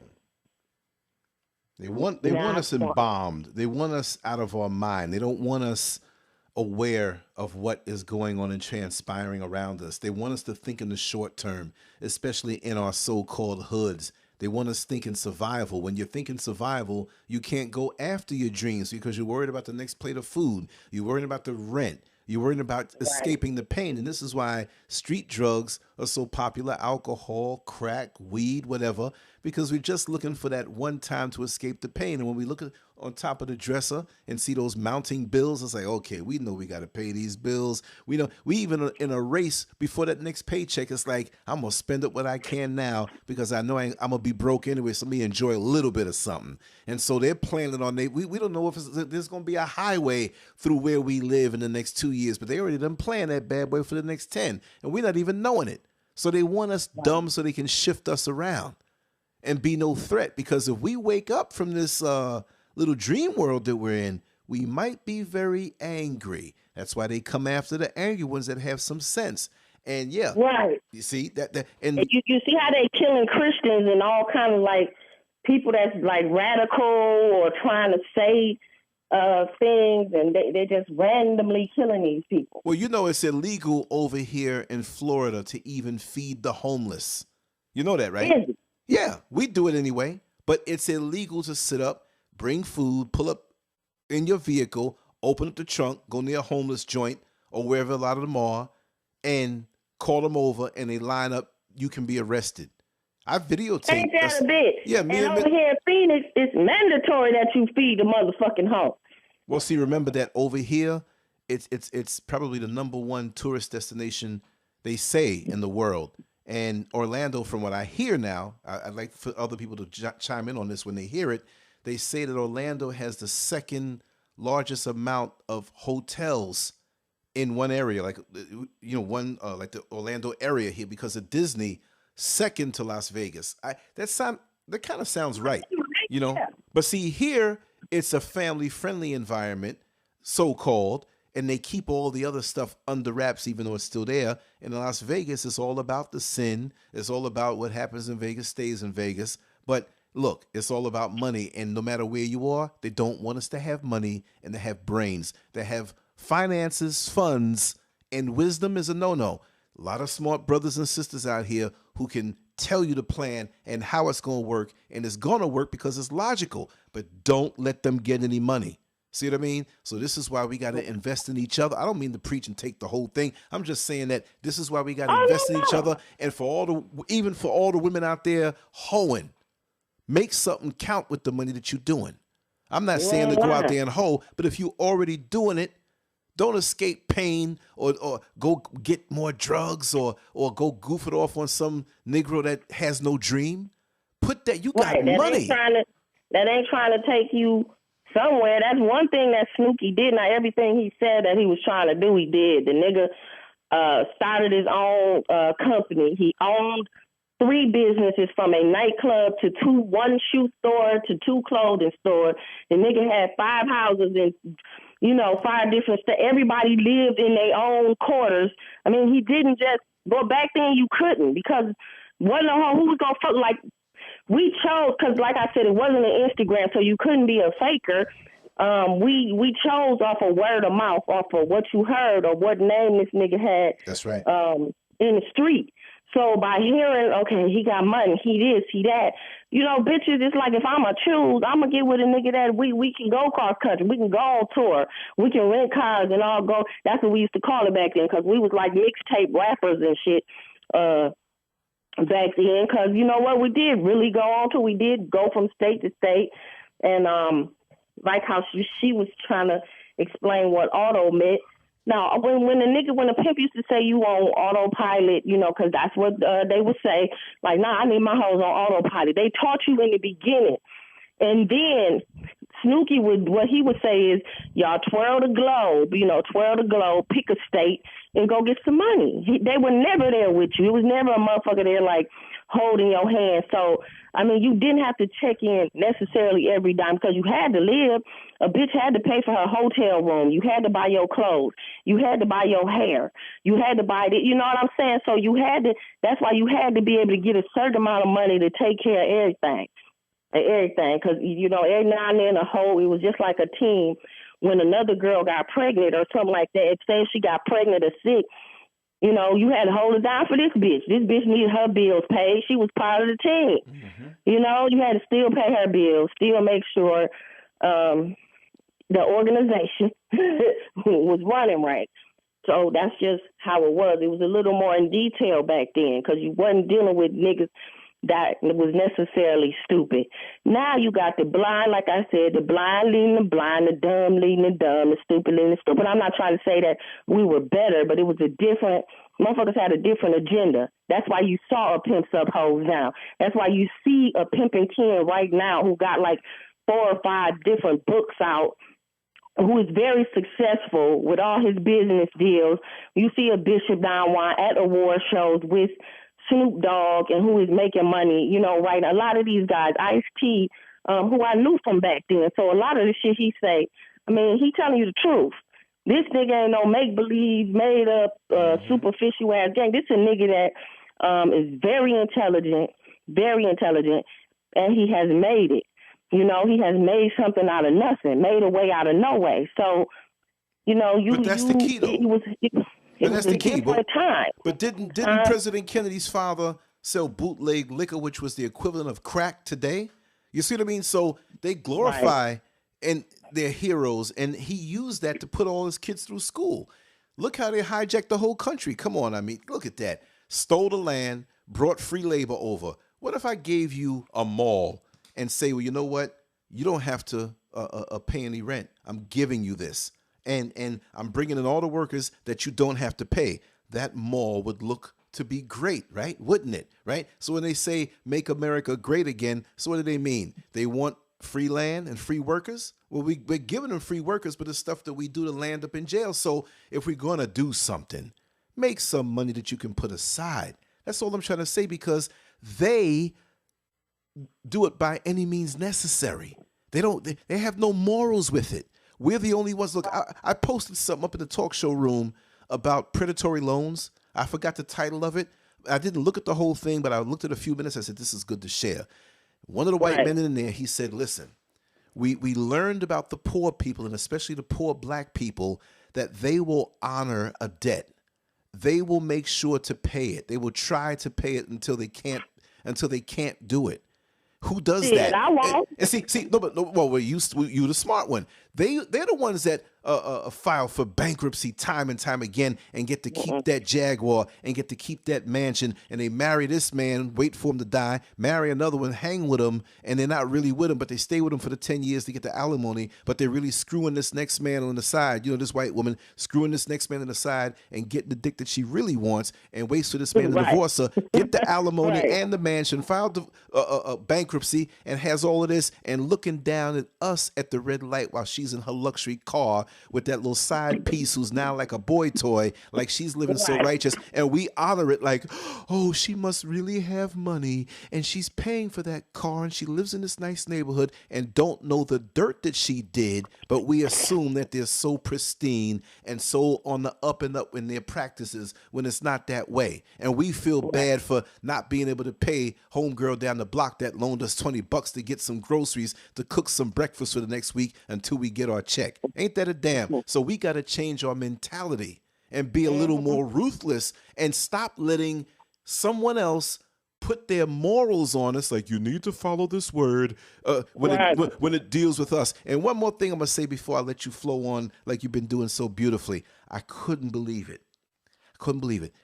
They want us embalmed. They want us out of our mind. They don't want us aware of what is going on and transpiring around us. They want us to think in the short term, especially in our so-called hoods. They want us thinking survival. When you're thinking survival, you can't go after your dreams because you're worried about the next plate of food. You're worried about the rent. You're worried about escaping the pain. And this is why street drugs are so popular: alcohol, crack, weed, whatever, because we're just looking for that one time to escape the pain. And when we look on top of the dresser and see those mounting bills, it's like, okay, we know we got to pay these bills. We know we even in a race before that next paycheck. It's like, I'm going to spend up what I can now because I know I'm going to be broke anyway. So let me enjoy a little bit of something. And so they're planning on we don't know if there's going to be a highway through where we live in the next 2 years, but they already done planned that bad boy for the next 10. And we're not even knowing it. So they want us dumb so they can shift us around and be no threat. Because if we wake up from this little dream world that we're in, we might be very angry. That's why they come after the angry ones that have some sense. And yeah, right. You see that and you see how they killing Christians and all kind of like people that's like radical or trying to say things, and they're just randomly killing these people. Well, you know, it's illegal over here in Florida to even feed the homeless. You know that, right? Is it? Yeah, we do it anyway, but it's illegal to sit up, bring food, pull up in your vehicle, open up the trunk, go near a homeless joint or wherever a lot of them are, and call them over, and they line up. You can be arrested. I videotaped. Ain't that a bit? Yeah, and over here in Phoenix, it's mandatory that you feed the motherfucking home. Well, see, remember that over here, it's probably the #1 tourist destination, they say, in the world. And Orlando, from what I hear now, I'd like for other people to chime in on this when they hear it. They say that Orlando has the second largest amount of hotels in one area, like like the Orlando area here, because of Disney. Second to Las Vegas. That kind of sounds right, you know. Yeah. But see, here it's a family-friendly environment, so-called, and they keep all the other stuff under wraps, even though it's still there. And in Las Vegas, it's all about the sin. It's all about what happens in Vegas stays in Vegas. But Look, it's all about money, and no matter where you are, they don't want us to have money and to have brains. They have finances, funds, and wisdom is a no-no. A lot of smart brothers and sisters out here who can tell you the plan and how it's going to work, and it's going to work because it's logical, but don't let them get any money. See what I mean? So this is why we got to invest in each other. I don't mean to preach and take the whole thing. I'm just saying that this is why we got to invest in each other. And even for all the women out there hoeing, make something count with the money that you're doing. I'm not saying to go out there and hoe, but if you're already doing it, don't escape pain or go get more drugs or go goof it off on some Negro that has no dream. Put that, you got money. That ain't trying to take you somewhere. That's one thing that Snooki did. Not everything he said that he was trying to do, he did. The nigga started his own company. He owned 3 businesses, from a nightclub to 1 shoe store to 2 clothing stores. The nigga had 5 houses and 5 different states. Everybody lived in their own quarters. I mean, he didn't just go back then. You couldn't, because wasn't who was gonna fuck like. We chose, because like I said, it wasn't an Instagram, so you couldn't be a faker. We chose off of word of mouth, off of what you heard or what name this nigga had. That's right. In the street. So by hearing, okay, he got money, he this, he that, bitches, it's like if I'm going to choose, I'm going to get with a nigga that we can go cross country, we can go on tour, we can rent cars and all go. That's what we used to call it back then, because we was like mixtape rappers and shit. Back then, because you know what, we did really go on to, we did go from state to state, and like how she was trying to explain what auto meant. Now, when a pimp used to say you on autopilot, because that's what they would say, like, nah, I need my hoes on autopilot. They taught you in the beginning. And then Snooki what he would say is, y'all twirl the globe, pick a state and go get some money. They were never there with you. It was never a motherfucker there like holding your hand. So, I mean, you didn't have to check in necessarily every dime, because you had to live. A bitch had to pay for her hotel room. You had to buy your clothes. You had to buy your hair. You had to buy it. You know what I'm saying? So that's why you had to be able to get a certain amount of money to take care of everything. Because, every now and then it was just like a team. When another girl got pregnant or something like that, if say she got pregnant or sick, you had to hold it down for this bitch. This bitch needed her bills paid. She was part of the team. Mm-hmm. You had to still pay her bills, still make sure the organization was running right. So that's just how it was. It was a little more in detail back then, because you wasn't dealing with niggas that was necessarily stupid. Now you got the blind, like I said, the blind leading the blind, the dumb leading the dumb, the stupid leading the stupid. I'm not trying to say that we were better, but it was motherfuckers had a different agenda. That's why you saw a Pimp Sub hoes now. That's why you see a Pimpin' Ken right now who got like 4 or 5 different books out, who is very successful with all his business deals. You see a Bishop Don Juan at award shows with Snoop Dogg, and who is making money, right? A lot of these guys, Ice-T, who I knew from back then. So a lot of the shit he say, I mean, he telling you the truth. This nigga ain't no make-believe, made-up, superficial ass gang. This a nigga that is very intelligent, and he has made it. He has made something out of nothing, made a way out of no way. So, But that's the key, though. It was a different time. But didn't President Kennedy's father sell bootleg liquor, which was the equivalent of crack today? You see what I mean? So they glorify and their heroes, and he used that to put all his kids through school. Look how they hijacked the whole country. Come on, I mean, look at that. Stole the land, brought free labor over. What if I gave you a mall and say, well, you know what? You don't have to pay any rent. I'm giving you this. And I'm bringing in all the workers that you don't have to pay. That mall would look to be great, right? Wouldn't it, right? So when they say make America great again, so what do they mean? They want free land and free workers? Well, we're giving them free workers, but it's stuff that we do to land up in jail. So if we're going to do something, make some money that you can put aside. That's all I'm trying to say, because they do it by any means necessary. They have no morals with it. We're the only ones. Look, I posted something up in the talk show room about predatory loans. I forgot the title of it. I didn't look at the whole thing, but I looked at a few minutes. I said, this is good to share. One of the white Right. men in there, he said, listen, we learned about the poor people, and especially the poor black people, that they will honor a debt. They will make sure to pay it. They will try to pay it until they can't do it. Who does Shit, that? I won't. And see, no, but no, well, you the smart one. They're the ones that file for bankruptcy time and time again and get to keep that Jaguar and get to keep that mansion. And they marry this man, wait for him to die, marry another one, hang with him, and they're not really with him, but they stay with him for the 10 years to get the alimony. But they're really screwing this next man on the side. You know, this white woman screwing this next man on the side and getting the dick that she really wants, and waits for this man to divorce her, get the alimony and the mansion, file the bankruptcy, and has all of this, and looking down at us at the red light while she's in her luxury car with that little side piece who's now like a boy toy, like she's living so righteous, and we honor it like, oh, she must really have money, and she's paying for that car, and she lives in this nice neighborhood, and don't know the dirt that she did, but we assume that they're so pristine and so on the up and up in their practices when it's not that way. And we feel bad for not being able to pay homegirl down the block that loaned us $20 to get some groceries to cook some breakfast for the next week until we get our check. Ain't that a damn? So we got to change our mentality and be a little more ruthless and stop letting someone else put their morals on us, like you need to follow this word when it deals with us. And one more thing I'm gonna say before I let you flow on, like you've been doing so beautifully. I couldn't believe it.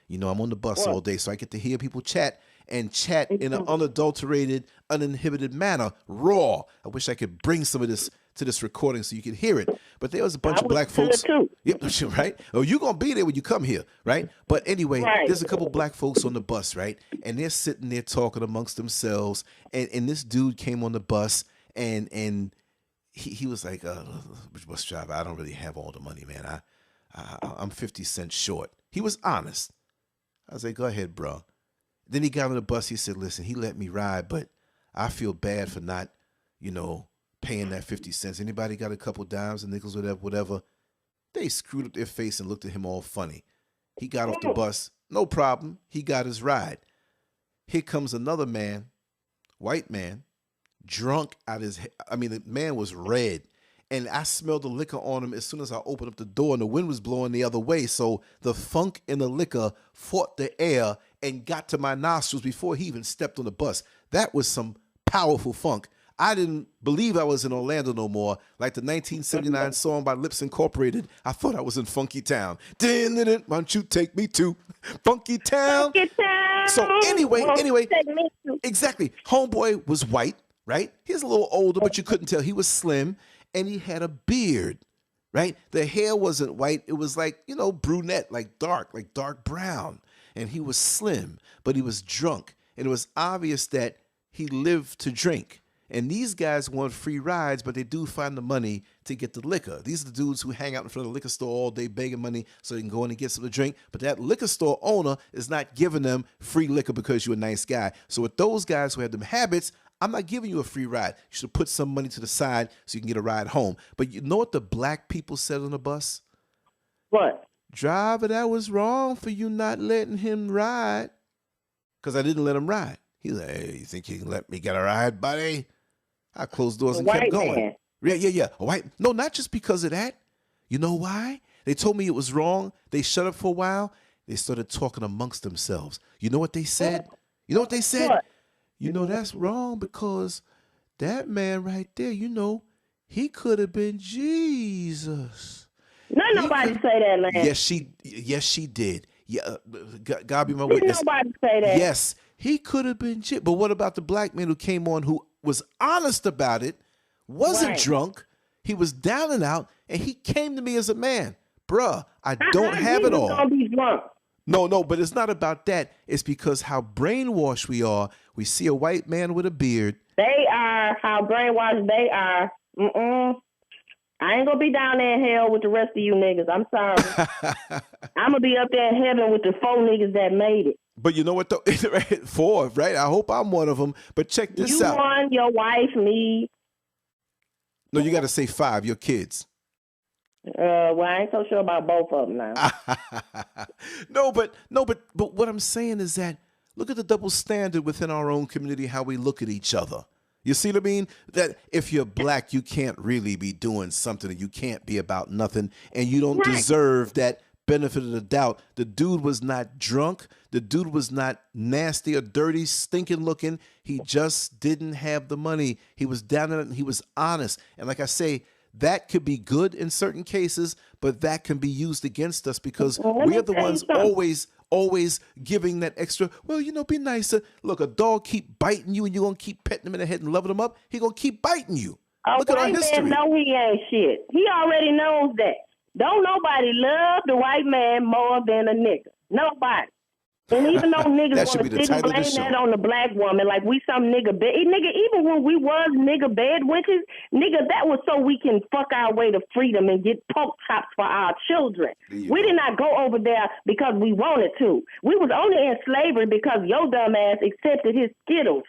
You know, I'm on the bus all day, so I get to hear people chat in an unadulterated, uninhibited manner, raw. I wish I could bring some of this to this recording so you could hear it. But there was a bunch of black folks. Yep, right? Oh, you're going to be there when you come here, right? But anyway, there's a couple black folks on the bus, right? And they're sitting there talking amongst themselves. And this dude came on the bus and he was like, bus driver, I don't really have all the money, man. I'm 50 cents short. He was honest. I was like, go ahead, bro. Then he got on the bus. He said, listen, he let me ride, but I feel bad for not, paying that 50 cents. Anybody got a couple dimes and nickels, whatever? They screwed up their face and looked at him all funny. He got off the bus. No problem. He got his ride. Here comes another man, white man, drunk out his head. I mean, the man was red. And I smelled the liquor on him as soon as I opened up the door, and the wind was blowing the other way. So the funk in the liquor fought the air and got to my nostrils before he even stepped on the bus. That was some powerful funk. I didn't believe I was in Orlando no more. Like the 1979 song by Lips Incorporated, I thought I was in Funky Town. Why don't you take me to Funky Town? Funky Town. So anyway, exactly. Homeboy was white, right? He's a little older, but you couldn't tell. He was slim. And he had a beard, right? The hair wasn't white. It was like, brunette, like dark brown. And he was slim, but he was drunk. And it was obvious that he lived to drink. And these guys want free rides, but they do find the money to get the liquor. These are the dudes who hang out in front of the liquor store all day begging money so they can go in and get something to drink. But that liquor store owner is not giving them free liquor because you're a nice guy. So with those guys who have them habits, I'm not giving you a free ride. You should put some money to the side so you can get a ride home. But you know what the black people said on the bus? What? Driver, that was wrong for you not letting him ride. Because I didn't let him ride. He's like, hey, you think you can let me get a ride, buddy? I closed doors and kept going. Man. Yeah. White. No, not just because of that. You know why? They told me it was wrong. They shut up for a while. They started talking amongst themselves. You know what they said? What? That's wrong because that man right there, he could have been Jesus. Nobody say that, man. Yes, she did. Yeah, God be my witness. Nobody say that. Yes, he could have been Jesus. But what about the black man who came on who was honest about it, wasn't drunk, he was down and out, and he came to me as a man. Bruh, I don't have it all. Gonna be drunk. No, but it's not about that. It's because how brainwashed we are. We see a white man with a beard. They are how brainwashed they are. I ain't gonna be down there in hell with the rest of you niggas. I'm sorry. I'm gonna be up there in heaven with the 4 niggas that made it. But you know what though? 4, right? I hope I'm one of them. But check this out. You won, your wife, me. No, you got to say 5, your kids. Well, I ain't so sure about both of them now. No, but what I'm saying is that look at the double standard within our own community, how we look at each other. You see what I mean? That if you're black, you can't really be doing something, and you can't be about nothing, and you don't deserve that benefit of the doubt. The dude was not drunk. The dude was not nasty or dirty, stinking looking. He just didn't have the money. He was down in it, and he was honest. And like I say, that could be good in certain cases, but that can be used against us because we are the ones always giving that extra, well, be nicer. Look, a dog keep biting you and you're going to keep petting him in the head and loving him up. He going to keep biting you. Look at our history. Man know he ain't shit. He already knows that. Don't nobody love the white man more than a nigga. Nobody. And even though niggas want to sit and blame that on the black woman, like we some nigga bed. Nigga, even when we was nigga bed witches, nigga, that was so we can fuck our way to freedom and get pork chops for our children. We did not go over there because we wanted to. We was only in slavery because your dumb ass accepted his Skittles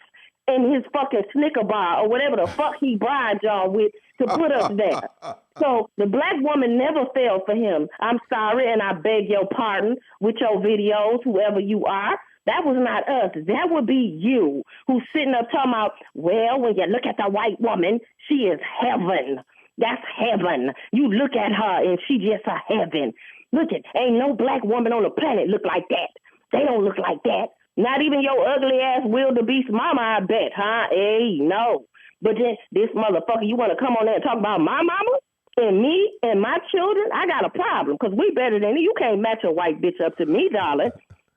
and his fucking Snicker bar or whatever the fuck he bribed y'all with to put us there. So the black woman never fell for him. I'm sorry, and I beg your pardon with your videos, whoever you are. That was not us. That would be you who's sitting up talking about, well, when you look at the white woman, she is heaven. That's heaven. You look at her and she just a heaven. Look at, ain't no black woman on the planet look like that. They don't look like that. Not even your ugly ass wildebeest mama, I bet, huh? Hey, no. But then this motherfucker, you want to come on there and talk about my mama and me and my children? I got a problem because we better than you. You can't match a white bitch up to me, darling.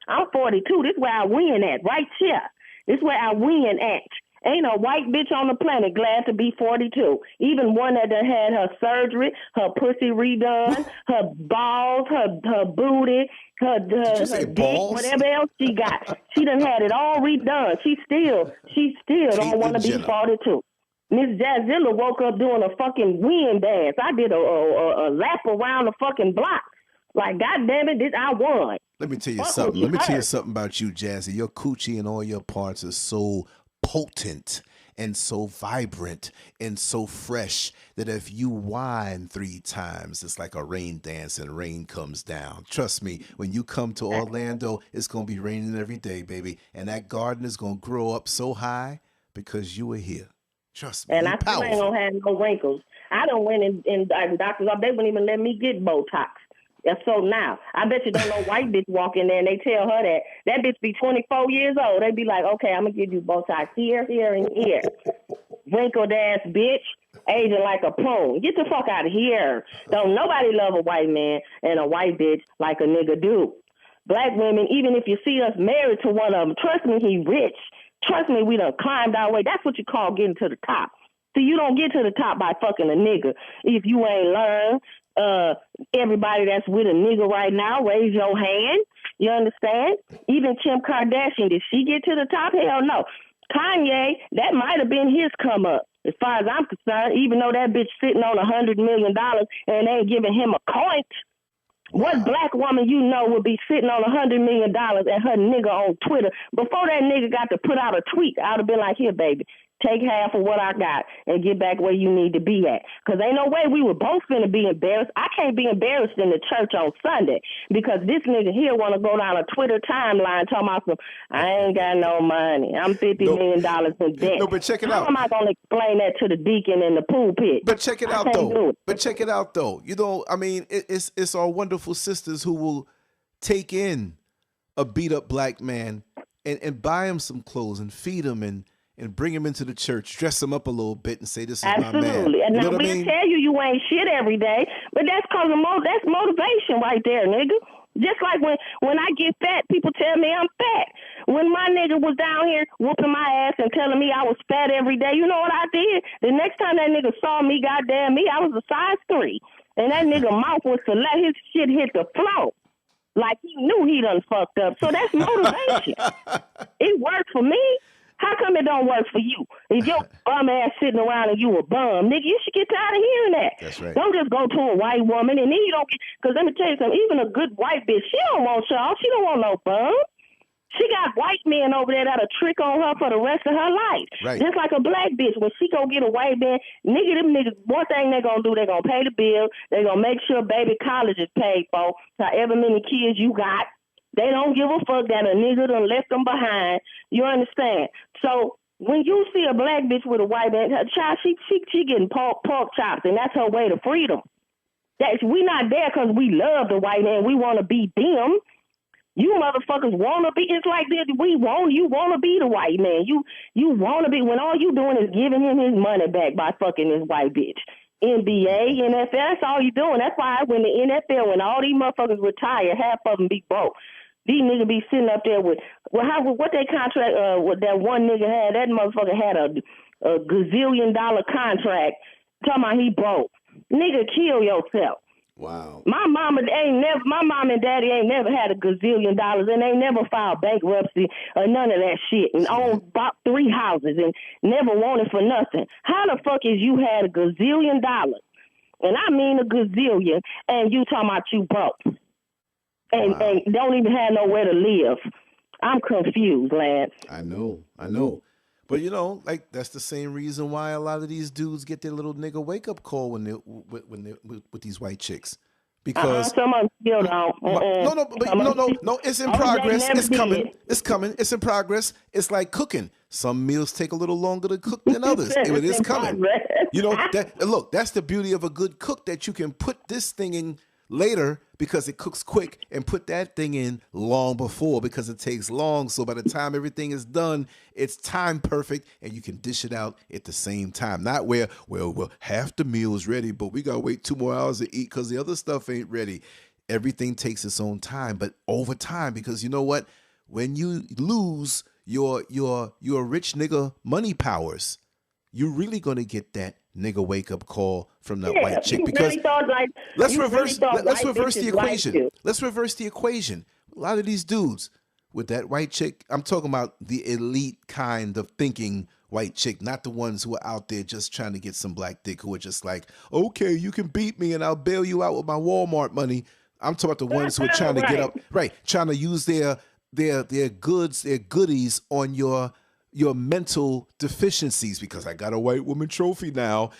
I'm 42. This is where I win at, right here. This is where I win at. Ain't a white bitch on the planet glad to be 42. Even one that done had her surgery, her pussy redone, her balls, her booty, her dick, whatever else she got. She done had it all redone. She still don't want to be 42. Miss Jazzilla woke up doing a fucking wind dance. I did a lap around the fucking block. Like, God damn it, I won. Let me tell you something. Let me tell you something about you, Jazzie. Your coochie and all your parts are so potent and so vibrant and so fresh that if you whine 3 times, it's like a rain dance and rain comes down. Trust me, when you come to Orlando, it's going to be raining every day, baby. And that garden is going to grow up so high because you were here. Trust me. And I still ain't going to have no wrinkles. I done went in doctors, they wouldn't even let me get Botox. So now, I bet you don't know white bitch walk in there and they tell her that bitch be 24 years old. They be like, okay, I'm going to give you Botox here, here, and here. Wrinkled ass bitch, aging like a prune. Get the fuck out of here. Don't nobody love a white man and a white bitch like a nigga do. Black women, even if you see us married to one of them, trust me, he rich. Trust me, we done climbed our way. That's what you call getting to the top. See, you don't get to the top by fucking a nigga if you ain't learned. Everybody that's with a nigga right now, raise your hand. You understand? Even Kim Kardashian, did she get to the top? Hell no. Kanye, that might have been his come up. As far as I'm concerned, even though that bitch sitting on $100 million and ain't giving him a coin. What black woman you know would be sitting on $100 million and her nigga on Twitter before that nigga got to put out a tweet? I would have been like, here, baby, take half of what I got and get back where you need to be at. Because ain't no way we were both finna be embarrassed. I can't be embarrassed in the church on Sunday because this nigga here want to go down a Twitter timeline talking about some, I ain't got no money. I'm $50 million in debt. No, but check it out. How am I going to explain that to the deacon in the pulpit? But check it out, though. But check it out, though. You know, I mean, it's our wonderful sisters who will take in a beat-up black man and buy him some clothes and feed him and bring him into the church, dress him up a little bit, and say, "This is my man." Absolutely. And now we'll tell you ain't shit every day, but that's because that's motivation right there, nigga. Just like when I get fat, people tell me I'm fat. When my nigga was down here whooping my ass and telling me I was fat every day, you know what I did? The next time that nigga saw me, goddamn me, I was a size 3. And that nigga mouth was to let his shit hit the floor. Like he knew he done fucked up. So that's motivation. It worked for me. How come it don't work for you? If your bum ass sitting around and you a bum, nigga, you should get tired of hearing that. That's right. Don't just go to a white woman and then you don't get, because let me tell you something, even a good white bitch, she don't want y'all. She don't want no bum. She got white men over there that'll trick on her for the rest of her life. Right. Just like a black bitch. When she go get a white man, them niggas, one thing they gonna do, they gonna pay the bill. They gonna make sure baby college is paid for, however many kids you got. They don't give a fuck that a nigga done left them behind. You understand? So when you see a black bitch with a white man, her child, she getting pork chops, and that's her way to freedom. We not there because we love the white man. We want to be them. You motherfuckers want to be. It's like this. You want to be the white man. You want to be when all you doing is giving him his money back by fucking this white bitch. NBA, NFL, that's all you doing. That's why when the NFL, when all these motherfuckers retire, half of them be broke. These niggas be sitting up there with what they contract what that one nigga had. That motherfucker had a gazillion-dollar contract. Talking about he broke. Nigga, kill yourself. Wow. My mom and daddy ain't never had a gazillion dollars, and they never filed bankruptcy or none of that shit, and owned bought 3 houses and never wanted for nothing. How the fuck is you had a gazillion dollars, and I mean a gazillion, and you talking about you broke and don't even have nowhere to live? I'm confused, Lance. I know. But like that's the same reason why a lot of these dudes get their little nigga wake up call when they're with these white chicks, because some of them still don't. No. It's in progress. It's coming. It's coming. It's in progress. It's like cooking. Some meals take a little longer to cook than others. It is coming. Look, that's the beauty of a good cook, that you can put this thing in later because it cooks quick, and put that thing in long before because it takes long. So by the time everything is done, it's time perfect, and you can dish it out at the same time. Not where, well, half the meal is ready, but we got to wait 2 more hours to eat because the other stuff ain't ready. Everything takes its own time, but over time, because you know what? When you lose your rich nigga money powers, you're really going to get that nigga wake up call from that white chick, because really let's reverse the equation. Let's reverse the equation. A lot of these dudes with that white chick, I'm talking about the elite kind of thinking white chick, not the ones who are out there just trying to get some black dick, who are just like, okay, you can beat me and I'll bail you out with my Walmart money. I'm talking about the ones who are trying to get up, trying to use their goods, their goodies on your mental deficiencies, because I got a white woman trophy now.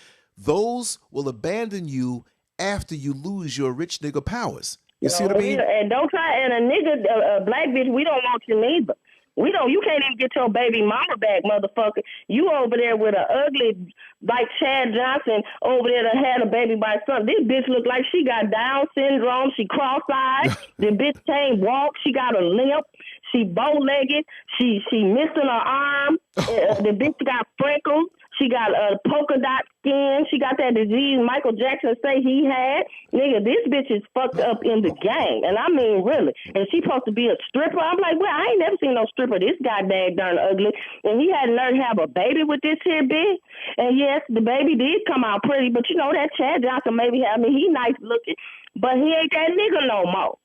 Those will abandon you after you lose your rich nigga powers. You see what I mean? And don't try, and a nigga, a black bitch, we don't want you neither. We don't. You can't even get your baby mama back, motherfucker. You over there with an ugly, like Chad Johnson, over there that had a baby by son. This bitch look like she got Down syndrome. She cross-eyed. The bitch can't walk. She got a limp. She bow-legged. She missing her arm. The bitch got freckles. She got polka dot skin. She got that disease Michael Jackson say he had. Nigga, this bitch is fucked up in the game. And I mean, really. And she supposed to be a stripper. I'm like, well, I ain't never seen no stripper this goddamn darn ugly. And he had learned to have a baby with this here bitch. And yes, the baby did come out pretty. But you know, that Chad Johnson maybe have me. He nice looking. But he ain't that nigga no more.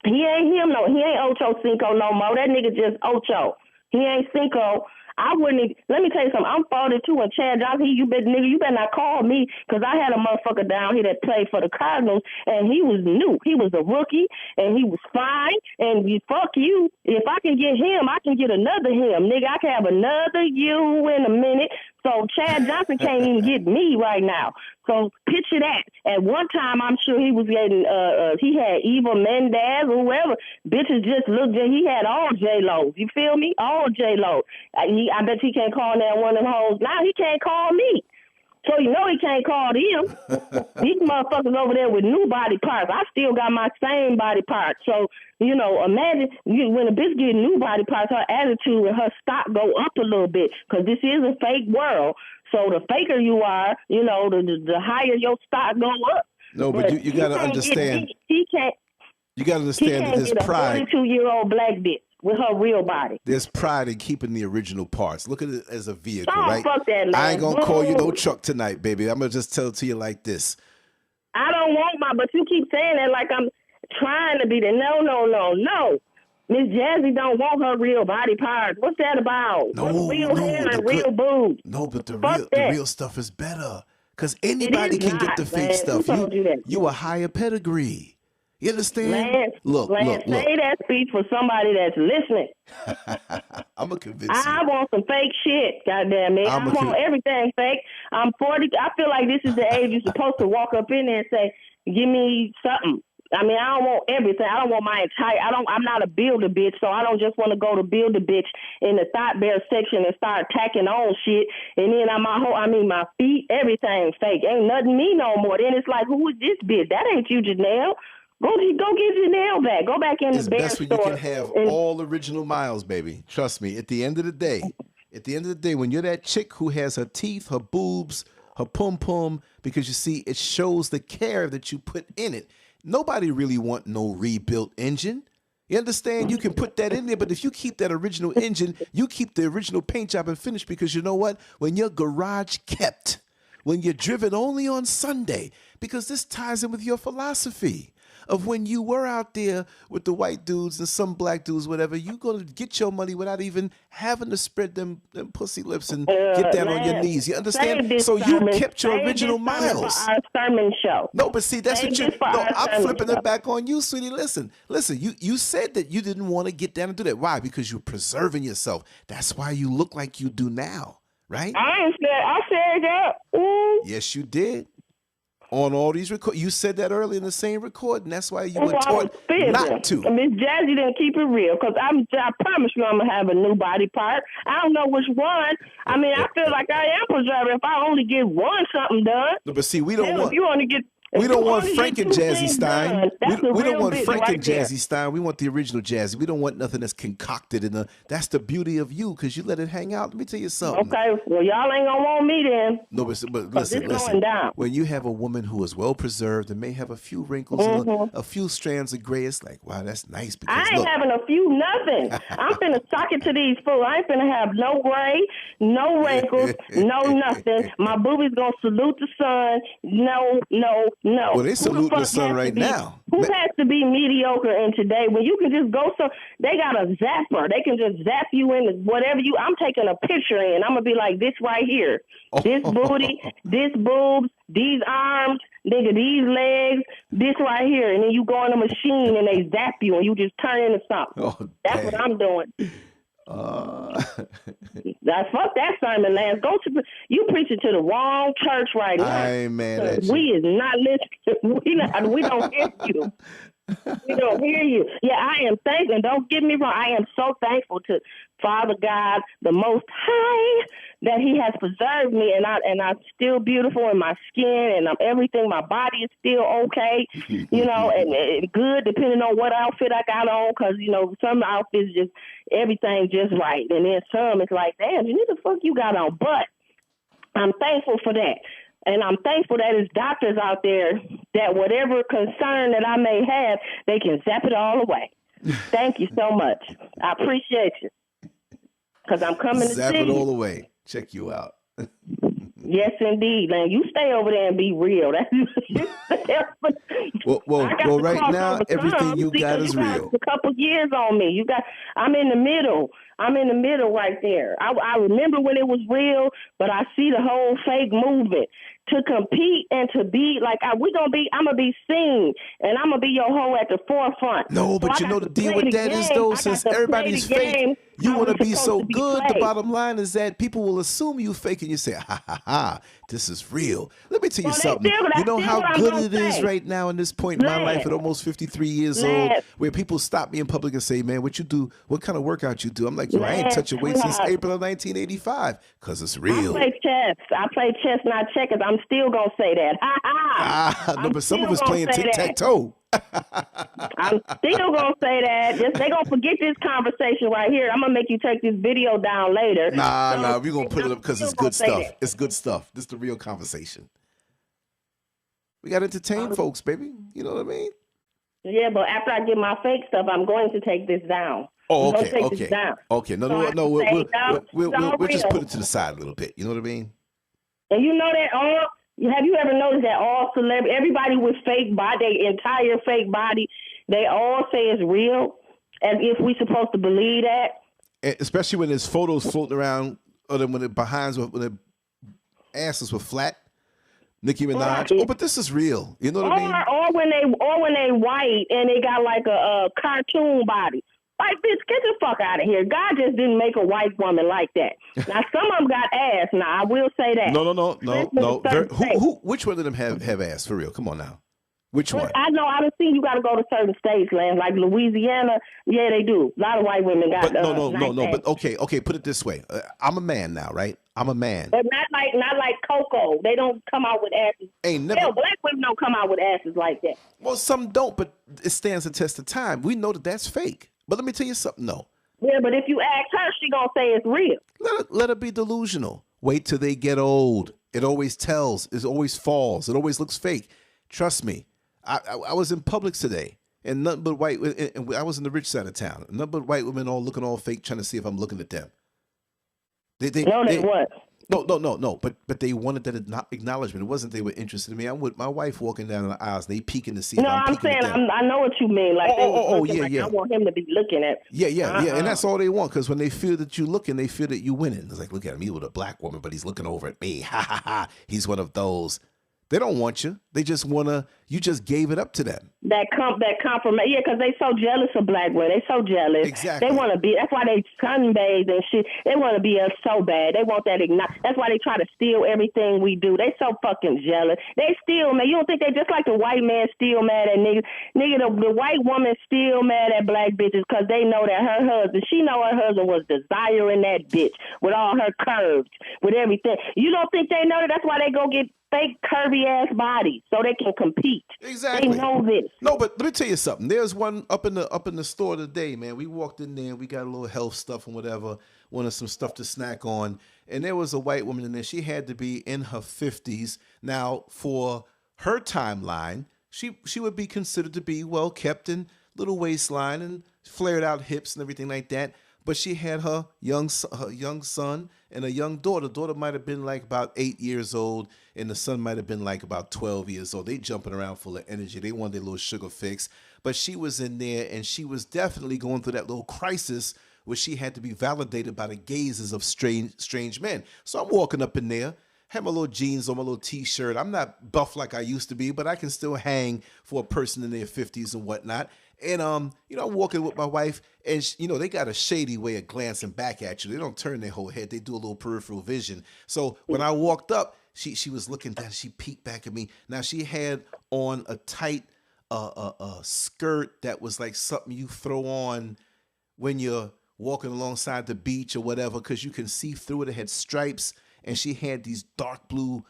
He ain't him no. He ain't Ocho Cinco no more. That nigga just Ocho. He ain't Cinco. I wouldn't even, let me tell you something. I'm 42 and Chad Johnson, you better not call me, because I had a motherfucker down here that played for the Cardinals, and he was new. He was a rookie, and he was fine, and fuck you. If I can get him, I can get another him. Nigga, I can have another you in a minute. So Chad Johnson can't even get me right now. So picture that. At one time, I'm sure he was getting, he had Eva Mendes or whoever. Bitches just looked, he had all J-Lo's. You feel me? All J-Lo. I bet he can't call that one of them hoes. Now he can't call me. So you know he can't call them. These motherfuckers over there with new body parts. I still got my same body parts. So, you know, imagine when a bitch get new body parts, her attitude and her stock go up a little bit, because this is a fake world. So the faker you are, you know, the higher your stock go up. No, but you got to understand. He can't. You got to understand that there's pride. 42-year-old black bitch with her real body. There's pride in keeping the original parts. Look at it as a vehicle, oh, right? Fuck that, man. I ain't gonna call you no truck tonight, baby. I'm gonna just tell it to you like this. I don't want but you keep saying that like I'm trying to be there. No. Miss Jazzie don't want her real body parts. What's that about? Real hair and real boobs. No, but the real stuff is better, because anybody can get the fake stuff. You a higher pedigree. You understand? Lance, look. Say that speech for somebody that's listening. I'm gonna convince you. I want some fake shit, goddamn it. I want everything fake. I'm 40. I feel like this is the age you're supposed to walk up in there and say, give me something. I mean, I don't want everything. I don't want my entire. I'm not a builder bitch, so I don't just want to go to builder bitch in the thought bear section and start tacking on shit. And then my feet, everything fake. Ain't nothing me no more. Then it's like, who is this bitch? That ain't you, Janelle. Go get Janelle back. Go back in the bear best when store. You can have all original miles, baby. Trust me. At the end of the day, when you're that chick who has her teeth, her boobs, her pum-pum, because you see, it shows the care that you put in it. Nobody really want no rebuilt engine. You understand? You can put that in there, but if you keep that original engine, you keep the original paint job and finish, because you know what? When your garage kept, when you're driven only on Sunday, because this ties in with your philosophy of when you were out there with the white dudes and some black dudes, whatever, you going to get your money without even having to spread them pussy lips and get down on your knees. You understand? So you kept your original miles. For our sermon show. No, but see, that's what you. No, I'm flipping it back on you, sweetie. Listen. You said that you didn't want to get down and do that. Why? Because you're preserving yourself. That's why you look like you do now, right? I said that. Ooh. Yes, you did. On all these you said that earlier in the same recording. That's why you were taught not to. Miss Jazzie didn't keep it real, because I promise you I'm going to have a new body part. I don't know which one. I mean, I feel like I am preserving if I only get one something done. No, but see, we don't want... If you want to get... We don't want Frank and Jazzie Stein. We don't want Frank and Jazzie Stein. We want the original Jazzie. We don't want nothing that's concocted in the. That's the beauty of you, because you let it hang out. Let me tell you something. Okay, well, y'all ain't gonna want me then. No, but listen. When you have a woman who is well preserved and may have a few wrinkles and a few strands of gray, it's like, wow, that's nice. Because I ain't having a few nothing. I'm finna sock it to these fools. I ain't finna have no gray, no wrinkles, no nothing. My boobies gonna salute the sun. No. Well, they salute the sun right now. Who has to be mediocre in today when you can just go they got a zapper. They can just zap you in whatever I'm taking a picture in. I'm going to be like, this right here. This booty, this boobs, these arms, nigga, these legs, this right here. And then you go on a machine and they zap you and you just turn into something. Oh, that's what I'm doing. That's fuck that sermon, Lance. You preaching to the wrong church right now. I ain't mad at you. We is not listening. We don't hear you. We don't hear you. Yeah, I am thankful. Don't get me wrong. I am so thankful to Father God, the Most High, that He has preserved me, and I'm still beautiful in my skin, and everything. My body is still okay, and good depending on what outfit I got on. Because some outfits just everything just right, and then some it's like, damn, you need the fuck you got on. But I'm thankful for that. And I'm thankful that there's doctors out there that whatever concern that I may have, they can zap it all away. Thank you so much. I appreciate you. Because I'm coming to see you. Zap it all away. Check you out. Yes, indeed, man. You stay over there and be real. Well, right now, everything you got is real. A couple years on me. I'm in the middle. I'm in the middle right there. I remember when it was real, but I see the whole fake movement. To compete and to be like, I'm gonna be seen, and I'm gonna be your hoe at the forefront. No, but you know the deal with that is though, since everybody's fake, you want to be so good. The bottom line is that people will assume you fake, and you say, ha ha ha, this is real. Let me tell you something. You know how good it is right now in this point in my life at almost 53 years old, where people stop me in public and say, man, what you do, what kind of workout you do? I'm like, yo, I ain't touched a weight since April of 1985, because it's real. I play chess, not checkers. I'm still gonna say that. No, but some of us playing tic-tac-toe. I'm still gonna say that. They gonna forget this conversation right here. I'm gonna make you take this video down later. Nah, we're gonna put it up because it's good stuff. It's good stuff. This is the real conversation. We gotta entertain folks, baby. You know what I mean? Yeah, but after I get my fake stuff, I'm going to take this down. Oh, okay. No. We'll just put it to the side a little bit. You know what I mean? And you know that have you ever noticed that all celebrities, everybody with fake body, their entire fake body, they all say it's real, as if we supposed to believe that? Especially when there's photos floating around, or when the asses were flat. Nicki Minaj. Oh, but this is real. You know what I mean? Or when they white and they got like a cartoon body. Like, bitch, get the fuck out of here. God just didn't make a white woman like that. Now, some of them got ass. Now, I will say that. No. Which one of them have ass, for real? Come on now. Which one? I know. I done seen you got to go to certain states, like Louisiana. Yeah, they do. A lot of white women got. But no. nice But okay. Put it this way. I'm a man now, right? I'm a man. But not like Coco. They don't come out with asses. Hell, black women don't come out with asses like that. Well, some don't, but it stands the test of time. We know that that's fake. But let me tell you something, though. Yeah, but if you ask her, she gonna say it's real. Let her be delusional. Wait till they get old. It always tells. It always falls. It always looks fake. Trust me. I was in Publix today, and nothing but white. And I was in the rich side of town. Nothing but white women all looking all fake, trying to see if I'm looking at them. They what? No. But they wanted that acknowledgement. It wasn't they were interested in me. I'm with my wife walking down the aisles. They peeking to see. No, I'm saying I know what you mean. Like yeah. I want him to be looking at. Yeah. And that's all they want, because when they feel that you looking, they feel that you winning. It's like, look at him. He with a black woman, but he's looking over at me. Ha ha ha. He's one of those. They don't want you. They just you just gave it up to them. That compliment. Yeah, because they so jealous of black women. They so jealous. Exactly. They want to be, that's why they sunbathe and shit. They want to be us so bad. They want that that's why they try to steal everything we do. They so fucking jealous. They still, man. You don't think they just like the white man still mad at niggas? Nigga, the white woman still mad at black bitches because they know that she know her husband was desiring that bitch with all her curves, with everything. You don't think they know that? That's why they go get fake curvy ass bodies so they can compete. Exactly. They know this. No, but let me tell you something. There's one up in the store today, man. We walked in there, we got a little health stuff and whatever, wanted some stuff to snack on, and there was a white woman in there. She had to be in her 50s. Now, for her timeline, she would be considered to be well kept and little waistline and flared out hips and everything like that. But she had her young son and a young daughter. The daughter might have been like about 8 years old, and the son might have been like about 12 years old. They jumping around full of energy. They wanted their little sugar fix. But she was in there, and she was definitely going through that little crisis where she had to be validated by the gazes of strange men. So I'm walking up in there, have my little jeans on, my little T-shirt. I'm not buff like I used to be, but I can still hang for a person in their 50s and whatnot. And, I'm walking with my wife, and, they got a shady way of glancing back at you. They don't turn their whole head. They do a little peripheral vision. So when I walked up, she was looking down. She peeked back at me. Now, she had on a tight skirt that was like something you throw on when you're walking alongside the beach or whatever, because you can see through it. It had stripes, and she had these dark blue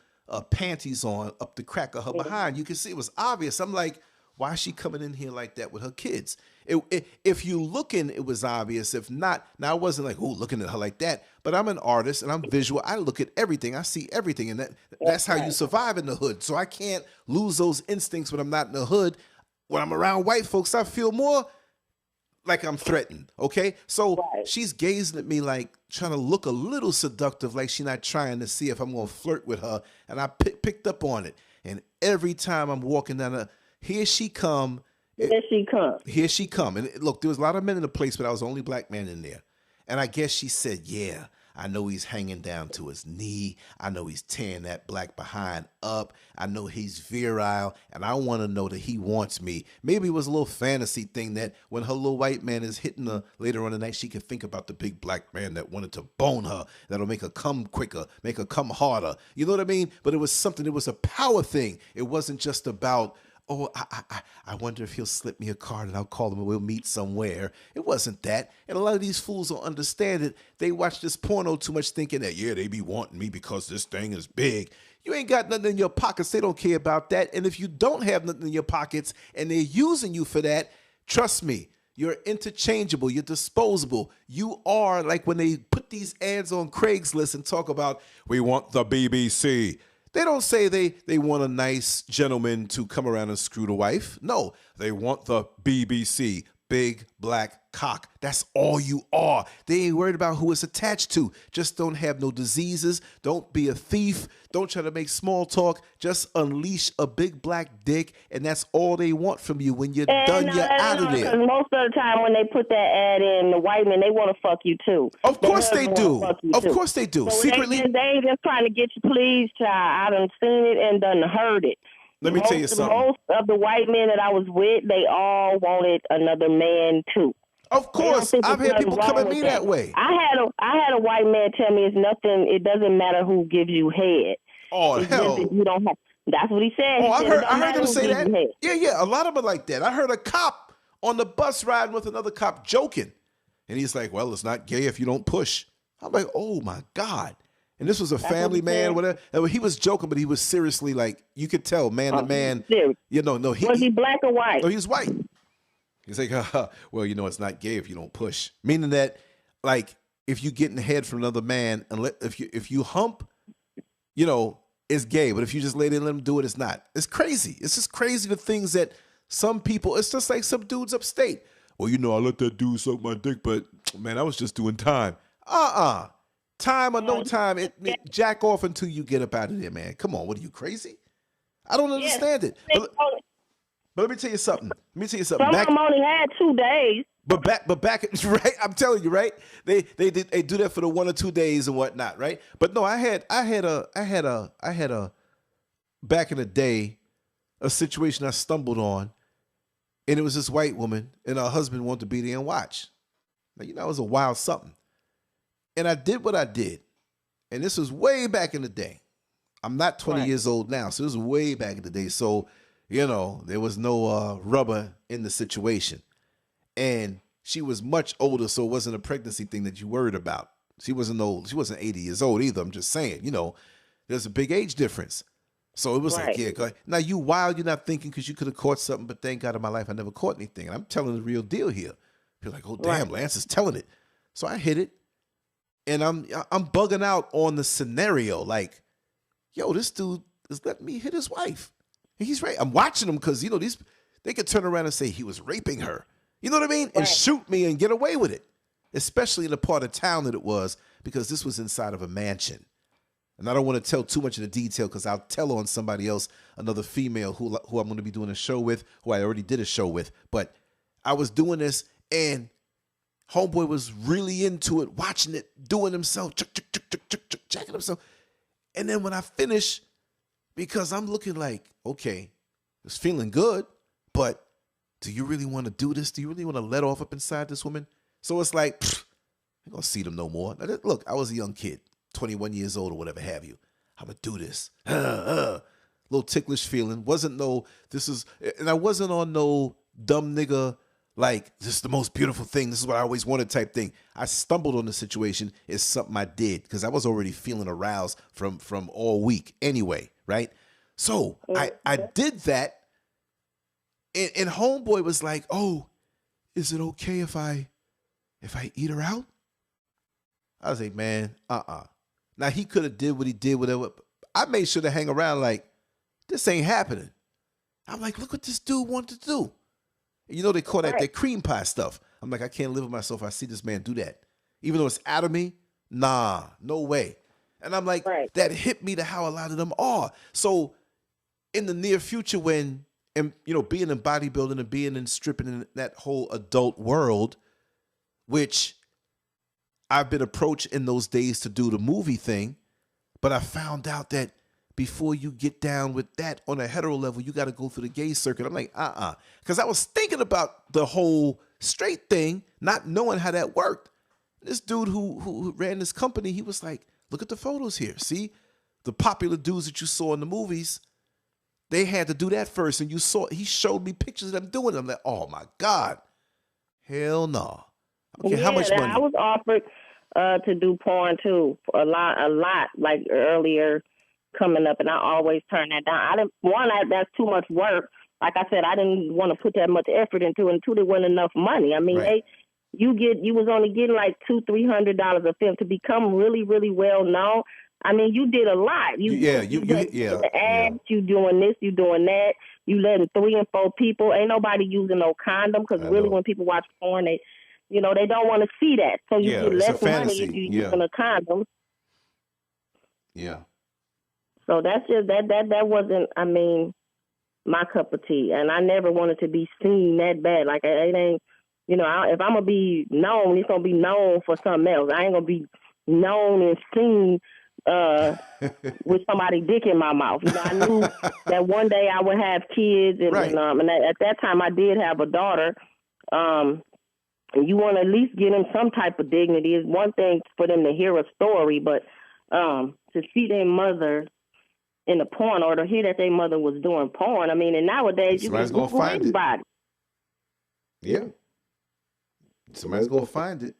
panties on up the crack of her behind. You can see it was obvious. I'm like, why is she coming in here like that with her kids? If you looking, it was obvious. If not, now I wasn't like, oh, looking at her like that. But I'm an artist and I'm visual. I look at everything. I see everything. And that's how you survive in the hood. So I can't lose those instincts when I'm not in the hood. When I'm around white folks, I feel more like I'm threatened. Okay? So she's gazing at me like trying to look a little seductive, like she's not trying to see if I'm going to flirt with her. And I picked up on it. And every time I'm walking down here she come. Here she come. And look, there was a lot of men in the place, but I was the only black man in there. And I guess she said, yeah, I know he's hanging down to his knee. I know he's tearing that black behind up. I know he's virile, and I want to know that he wants me. Maybe it was a little fantasy thing that when her little white man is hitting her later on the night, she can think about the big black man that wanted to bone her, that'll make her come quicker, make her come harder. You know what I mean? But it was something, it was a power thing. It wasn't just about, oh, I wonder if he'll slip me a card and I'll call him and we'll meet somewhere. It wasn't that. And a lot of these fools don't understand it. They watch this porno too much thinking that, yeah, they be wanting me because this thing is big. You ain't got nothing in your pockets. They don't care about that. And if you don't have nothing in your pockets and they're using you for that, trust me, you're interchangeable. You're disposable. You are like when they put these ads on Craigslist and talk about, we want the BBC. They don't say they want a nice gentleman to come around and screw the wife. No, they want the BBC, big black cock. That's all you are. They ain't worried about who it's attached to. Just don't have no diseases. Don't be a thief. Don't try to make small talk. Just unleash a big black dick, and that's all they want from you. When you're done, you're out of there. Most of the time when they put that ad in, the white men, they want to fuck you too. Of course they do. Of course they do. So secretly, they ain't just trying to get you. Please, child. I done seen it and done heard it. Let me tell you something. Most of the white men that I was with, they all wanted another man too. Of course, I've had people come at me that way. I had a white man tell me it's nothing. It doesn't matter who gives you head. Oh, hell! You don't have. That's what he said. Oh, He said, I heard him say that. Yeah. A lot of them are like that. I heard a cop on the bus riding with another cop joking. And he's like, well, it's not gay if you don't push. I'm like, oh my God. And this was a family man, whatever. And he was joking, but he was seriously like, you could tell, man to man. You know, no. Was he black or white? No, he was white. He's like, well, you know, it's not gay if you don't push. Meaning that, like, if you get in the head from another man, and if you hump, you know, it's gay. But if you just lay there and let him do it, it's not. It's crazy. It's just crazy the things that some people, it's just like some dudes upstate. Well, you know, I let that dude suck my dick, but man, I was just doing time. Time or no time, it jack off until you get up out of there, man. Come on, what are you, crazy? I don't understand it. But let me tell you something. Some of them only had 2 days. But back, right? I'm telling you, right? They do that for the 1 or 2 days and whatnot, right? But no, I had a back in the day, a situation I stumbled on, and it was this white woman, and her husband wanted to be there and watch. Now, you know, it was a wild something. And I did what I did. And this was way back in the day. I'm not 20 years old now, so this was way back in the day. So, you know, there was no rubber in the situation. And she was much older, so it wasn't a pregnancy thing that you worried about. She wasn't old. She wasn't 80 years old either. I'm just saying, you know, there's a big age difference. So it was like, yeah, go ahead. Now you wild, you're not thinking because you could have caught something, but thank God in my life I never caught anything. And I'm telling the real deal here. You're like, oh damn, Lance is telling it. So I hit it. And I'm bugging out on the scenario. Like, yo, this dude is letting me hit his wife. And he's right. I'm watching him because, you know, they could turn around and say he was raping her. You know what I mean? And shoot me and get away with it. Especially in the part of town that it was, because this was inside of a mansion. And I don't want to tell too much of the detail because I'll tell on somebody else, another female who I'm going to be doing a show with, who I already did a show with. But I was doing this and homeboy was really into it, watching it, doing himself, jacking himself. And then when I finish, because I'm looking like, okay, it's feeling good, but do you really want to do this? Do you really want to let off up inside this woman? So it's like, I ain't going to see them no more. Now, look, I was a young kid, 21 years old or whatever have you. I'm going to do this. Little ticklish feeling. And I wasn't on no dumb nigga, like, this is the most beautiful thing. This is what I always wanted type thing. I stumbled on the situation. It's something I did because I was already feeling aroused from all week anyway, right? So I did that. And homeboy was like, oh, is it okay if I eat her out? I was like, man, Now he could have did what he did, whatever. I made sure to hang around like, this ain't happening. I'm like, look what this dude wanted to do. You know, they call that cream pie stuff. I'm like, I can't live with myself. I see this man do that. Even though it's out of me, nah, no way. And I'm like, that hit me to how a lot of them are. So in the near future when, and you know, being in bodybuilding and being in stripping in that whole adult world, which I've been approached in those days to do the movie thing, but I found out that before you get down with that on a hetero level, you got to go through the gay circuit. I'm like, because I was thinking about the whole straight thing, not knowing how that worked. This dude who ran this company, he was like, look at the photos here. See, the popular dudes that you saw in the movies, they had to do that first. And he showed me pictures of them doing it. I'm like, oh my God. Hell no. Okay, how much money? I was offered to do porn too, a lot, like earlier coming up, and I always turn that down. That's too much work. Like I said, I didn't want to put that much effort into it, and two, there wasn't enough money. I mean, you was only getting like $200-$300 a film to become really, really well known. I mean, you did a lot. You the ads, you doing this, you doing that. You letting 3 and 4 people. Ain't nobody using no condom because really, when people watch porn, they don't want to see that. So you get less money if you're using a condom. Yeah. So that's just that wasn't, I mean, my cup of tea. And I never wanted to be seen that bad. Like, it ain't, if I'm going to be known, it's going to be known for something else. I ain't going to be known and seen with somebody dick in my mouth. I knew that one day I would have kids. And at that time I did have a daughter. And you want to at least give them some type of dignity. It's one thing for them to hear a story, but to see their mother in the porn or to hear that their mother was doing porn. I mean, and nowadays you can Google anybody. Yeah. Somebody's going to find it.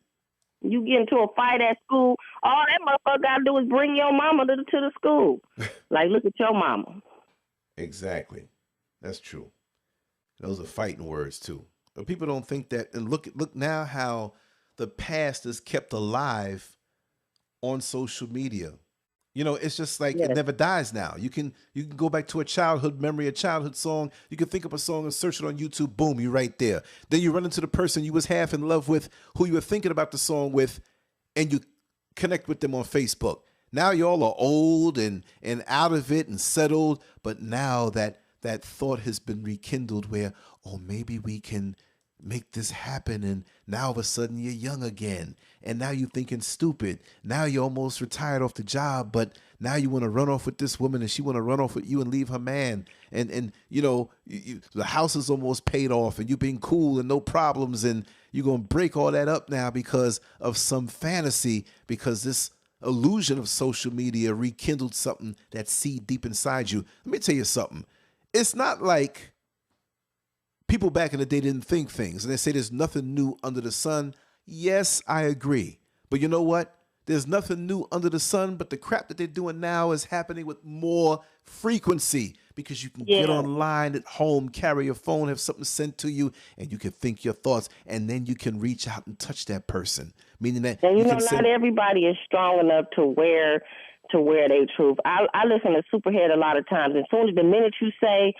You get into a fight at school, all that motherfucker got to do is bring your mama to the school. Like, look at your mama. Exactly. That's true. Those are fighting words, too. But people don't think that. And look now how the past is kept alive on social media. You know, it's just like it never dies now. You can go back to a childhood memory, a childhood song. You can think of a song and search it on YouTube. Boom, you're right there. Then you run into the person you was half in love with, who you were thinking about the song with, and you connect with them on Facebook. Now you all are old and out of it and settled, but now that thought has been rekindled where, oh, maybe we can make this happen, and now all of a sudden you're young again, and now you're thinking stupid. Now you're almost retired off the job, but now you want to run off with this woman, and she want to run off with you and leave her man, and you know the house is almost paid off, and you've been cool and no problems, and you're gonna break all that up now because of some fantasy, because this illusion of social media rekindled something that seed deep inside you. Let me tell you something. It's not like people back in the day didn't think things, and they say there's nothing new under the sun. Yes, I agree. But you know what? There's nothing new under the sun, but the crap that they're doing now is happening with more frequency because you can get online at home, carry your phone, have something sent to you, and you can think your thoughts, and then you can reach out and touch that person. Meaning that and you know, not everybody is strong enough to wear their truth. I listen to Superhead a lot of times, and soon as the minute you say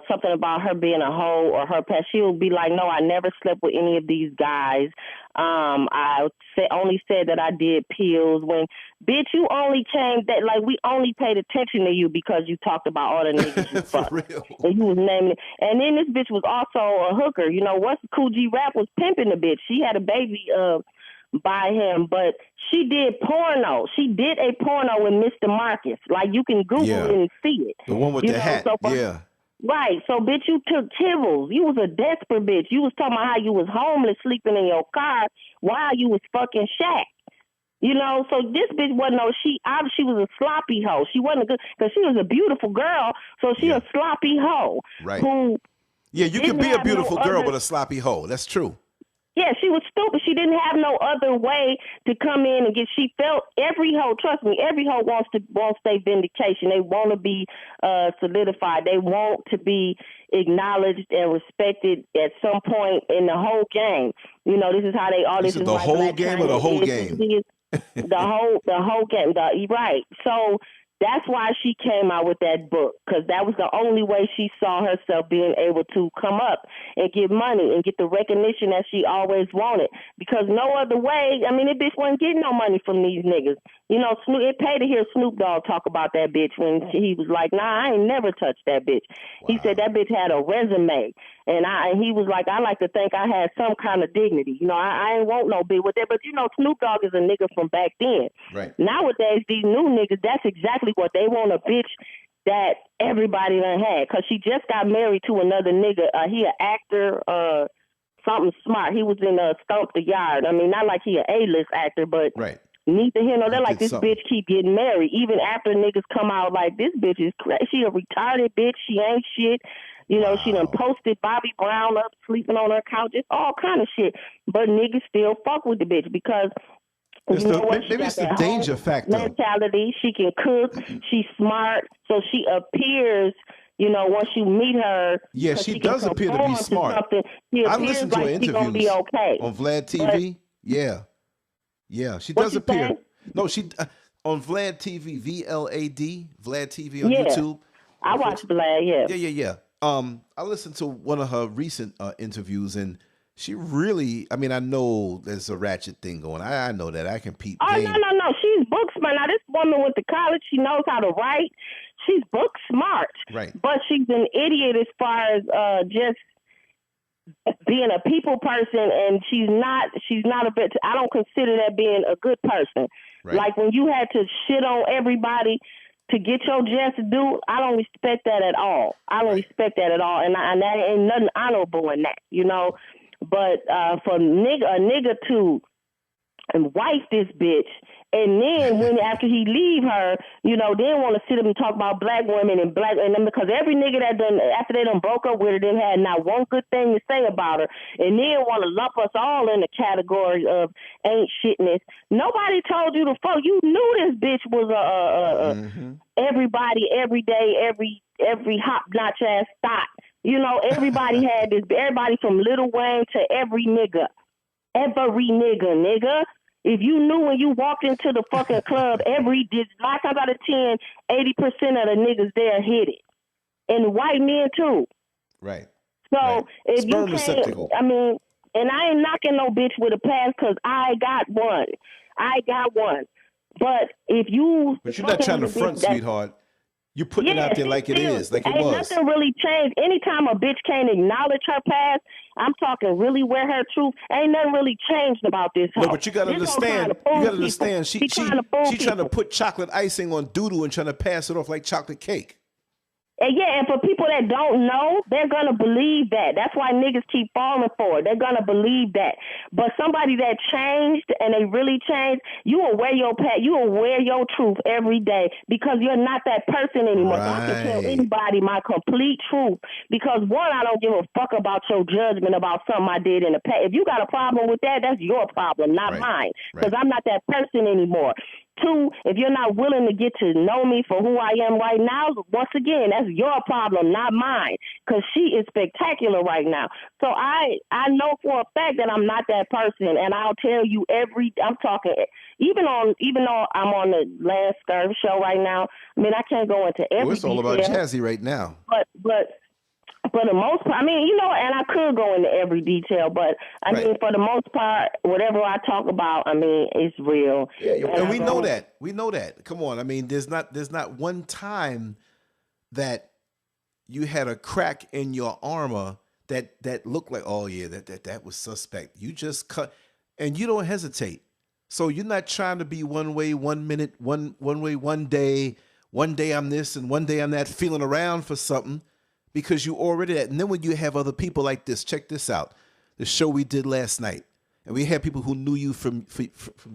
something about her being a hoe or her past, she'll be like, no, I never slept with any of these guys. I only said that I did pills. When, bitch, you only came that, like, we only paid attention to you because you talked about all the niggas you fucked. And you was naming it. And then this bitch was also a hooker. You know, once Cool G Rap was pimping the bitch, she had a baby by him, but she did porno. She did a porno with Mr. Marcus. Like, you can Google it and see it. The one with the hat. Right. So, bitch, you took Tibbles. You was a desperate bitch. You was talking about how you was homeless, sleeping in your car while you was fucking Shaq. You know, so this bitch wasn't she was a sloppy hoe. She wasn't a good, because she was a beautiful girl, so she a sloppy hoe. Right. Who you can be a beautiful girl with a sloppy hoe. That's true. Yeah, she was stupid. She didn't have no other way to come in and she felt every hoe, trust me, every hoe wants their vindication. They want to be solidified. They want to be acknowledged and respected at some point in the whole game. You know, this is how they all this is the whole game or the whole game? The whole game. Right. So that's why she came out with that book, because that was the only way she saw herself being able to come up and get money and get the recognition that she always wanted. Because no other way, I mean, this bitch wasn't getting no money from these niggas. You know, it paid to hear Snoop Dogg talk about that bitch when he was like, nah, I ain't never touched that bitch. Wow. He said that bitch had a resume. And he was like, I like to think I had some kind of dignity. You know, I ain't want no bitch with that. But, you know, Snoop Dogg is a nigga from back then. Right. Nowadays, these new niggas, that's exactly what they want, a bitch that everybody done had. Because she just got married to another nigga. He an actor, something smart. He was in Stomp the Yard. I mean, not like he an A-list actor, but neither here nor there. Like, this bitch keep getting married. Even after niggas come out like, this bitch is crazy. She a retarded bitch. She ain't shit. You know, she done posted Bobby Brown up sleeping on her couch. It's all kind of shit. But niggas still fuck with the bitch because maybe it's the danger factor. Mentality. She can cook. She's smart. So she appears, you know, once you meet her. Yeah, she does appear to be smart. I listen to her interviews be okay. on Vlad TV. But, she does appear. Saying? No, she on Vlad TV, VLAD, Vlad TV on YouTube. I watch Vlad, Yeah. I listened to one of her recent interviews, and she really, I mean, I know there's a ratchet thing going. I know that. I can peep. Oh, no. She's book smart. Now, this woman went to college. She knows how to write. She's book smart. Right. But she's an idiot as far as just being a people person, and she's not a bit, I don't consider that being a good person. Right. Like, when you had to shit on everybody to get your just due, I don't respect that at all. I don't respect that at all, and that ain't nothing honorable in that, you know. But for a nigga to wife this bitch And then when after he leave her, you know, then want to sit up and talk about black women and then because every nigga that done after they done broke up with her, then had not one good thing to say about her, and then want to lump us all in the category of ain't shitness. Nobody told you to fuck. You knew this bitch was everybody, every day, every hop notch ass thought. You know, everybody had this. Everybody from Lil Wayne to every nigga. Nigga. If you knew when you walked into the fucking club, 9 times out of 10, 80% of the niggas there hit it. And white men too. Right. So right. If Sperm you receptacle. can't, I mean, and I ain't knocking no bitch with a past because I got one. But if you... But you're not trying to front, sweetheart. You're putting it out there like it is, like it was. Nothing really changed. Anytime a bitch can't acknowledge her past, I'm talking really wear her truth. Ain't nothing really changed about this hoe. No, but you got to understand. She's trying to put chocolate icing on doodoo and trying to pass it off like chocolate cake. And for people that don't know, they're going to believe that. That's why niggas keep falling for it. They're going to believe that. But somebody that changed and they really changed, you will wear your truth every day because you're not that person anymore. Right. So I can tell anybody my complete truth because, one, I don't give a fuck about your judgment about something I did in the past. If you got a problem with that, that's your problem, not mine, because I'm not that person anymore. 2, if you're not willing to get to know me for who I am right now, once again, that's your problem, not mine, because she is spectacular right now. So I know for a fact that I'm not that person, and I'll tell you I'm talking, even though I'm on the Lance Scurv show right now, I mean, I can't go into every it's all detail, about Jazzie right now. But for the most part, I mean, you know, and I could go into every detail, but I mean, for the most part, whatever I talk about, I mean, it's real. Yeah, and we know that. We know that. Come on. I mean, there's not one time that you had a crack in your armor that looked like, oh yeah, that was suspect. You just cut, and you don't hesitate. So you're not trying to be one way, 1 minute, one way, one day I'm this and one day I'm that, feeling around for something. Because you already that. And then when you have other people like this, check this out. The show we did last night. And we had people who knew you from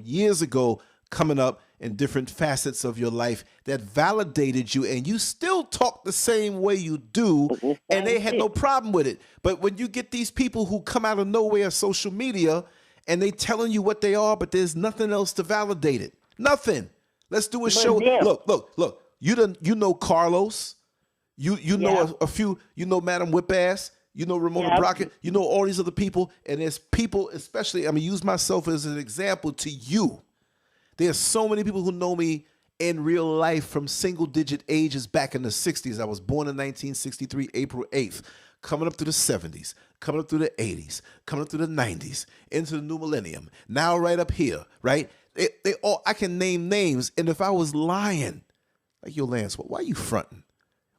years ago coming up in different facets of your life that validated you. And you still talk the same way you do. And they had no problem with it. But when you get these people who come out of nowhere on social media and they telling you what they are, but there's nothing else to validate it. Nothing. Let's do a show. Look. You know Carlos. You know a few, you know Madam Whipass, you know Ramona Brockett, you know all these other people, and there's people, especially, I'm going to use myself as an example to you. There's so many people who know me in real life from single-digit ages back in the 60s. I was born in 1963, April 8th, coming up through the 70s, coming up through the 80s, coming up through the 90s, into the new millennium, now right up here, right? They all, I can name names, and if I was lying, like, yo, Lance, why are you fronting?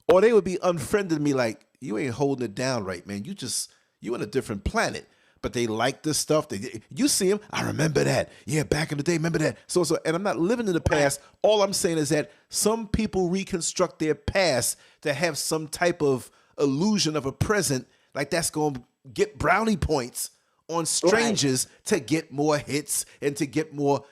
Or they would be unfriending me like, you ain't holding it down right, man. You in a different planet. But they like this stuff. You see them, I remember that. Yeah, back in the day, remember that. So, and I'm not living in the past. All I'm saying is that some people reconstruct their past to have some type of illusion of a present, like that's going to get brownie points on strangers to get more hits and to get more.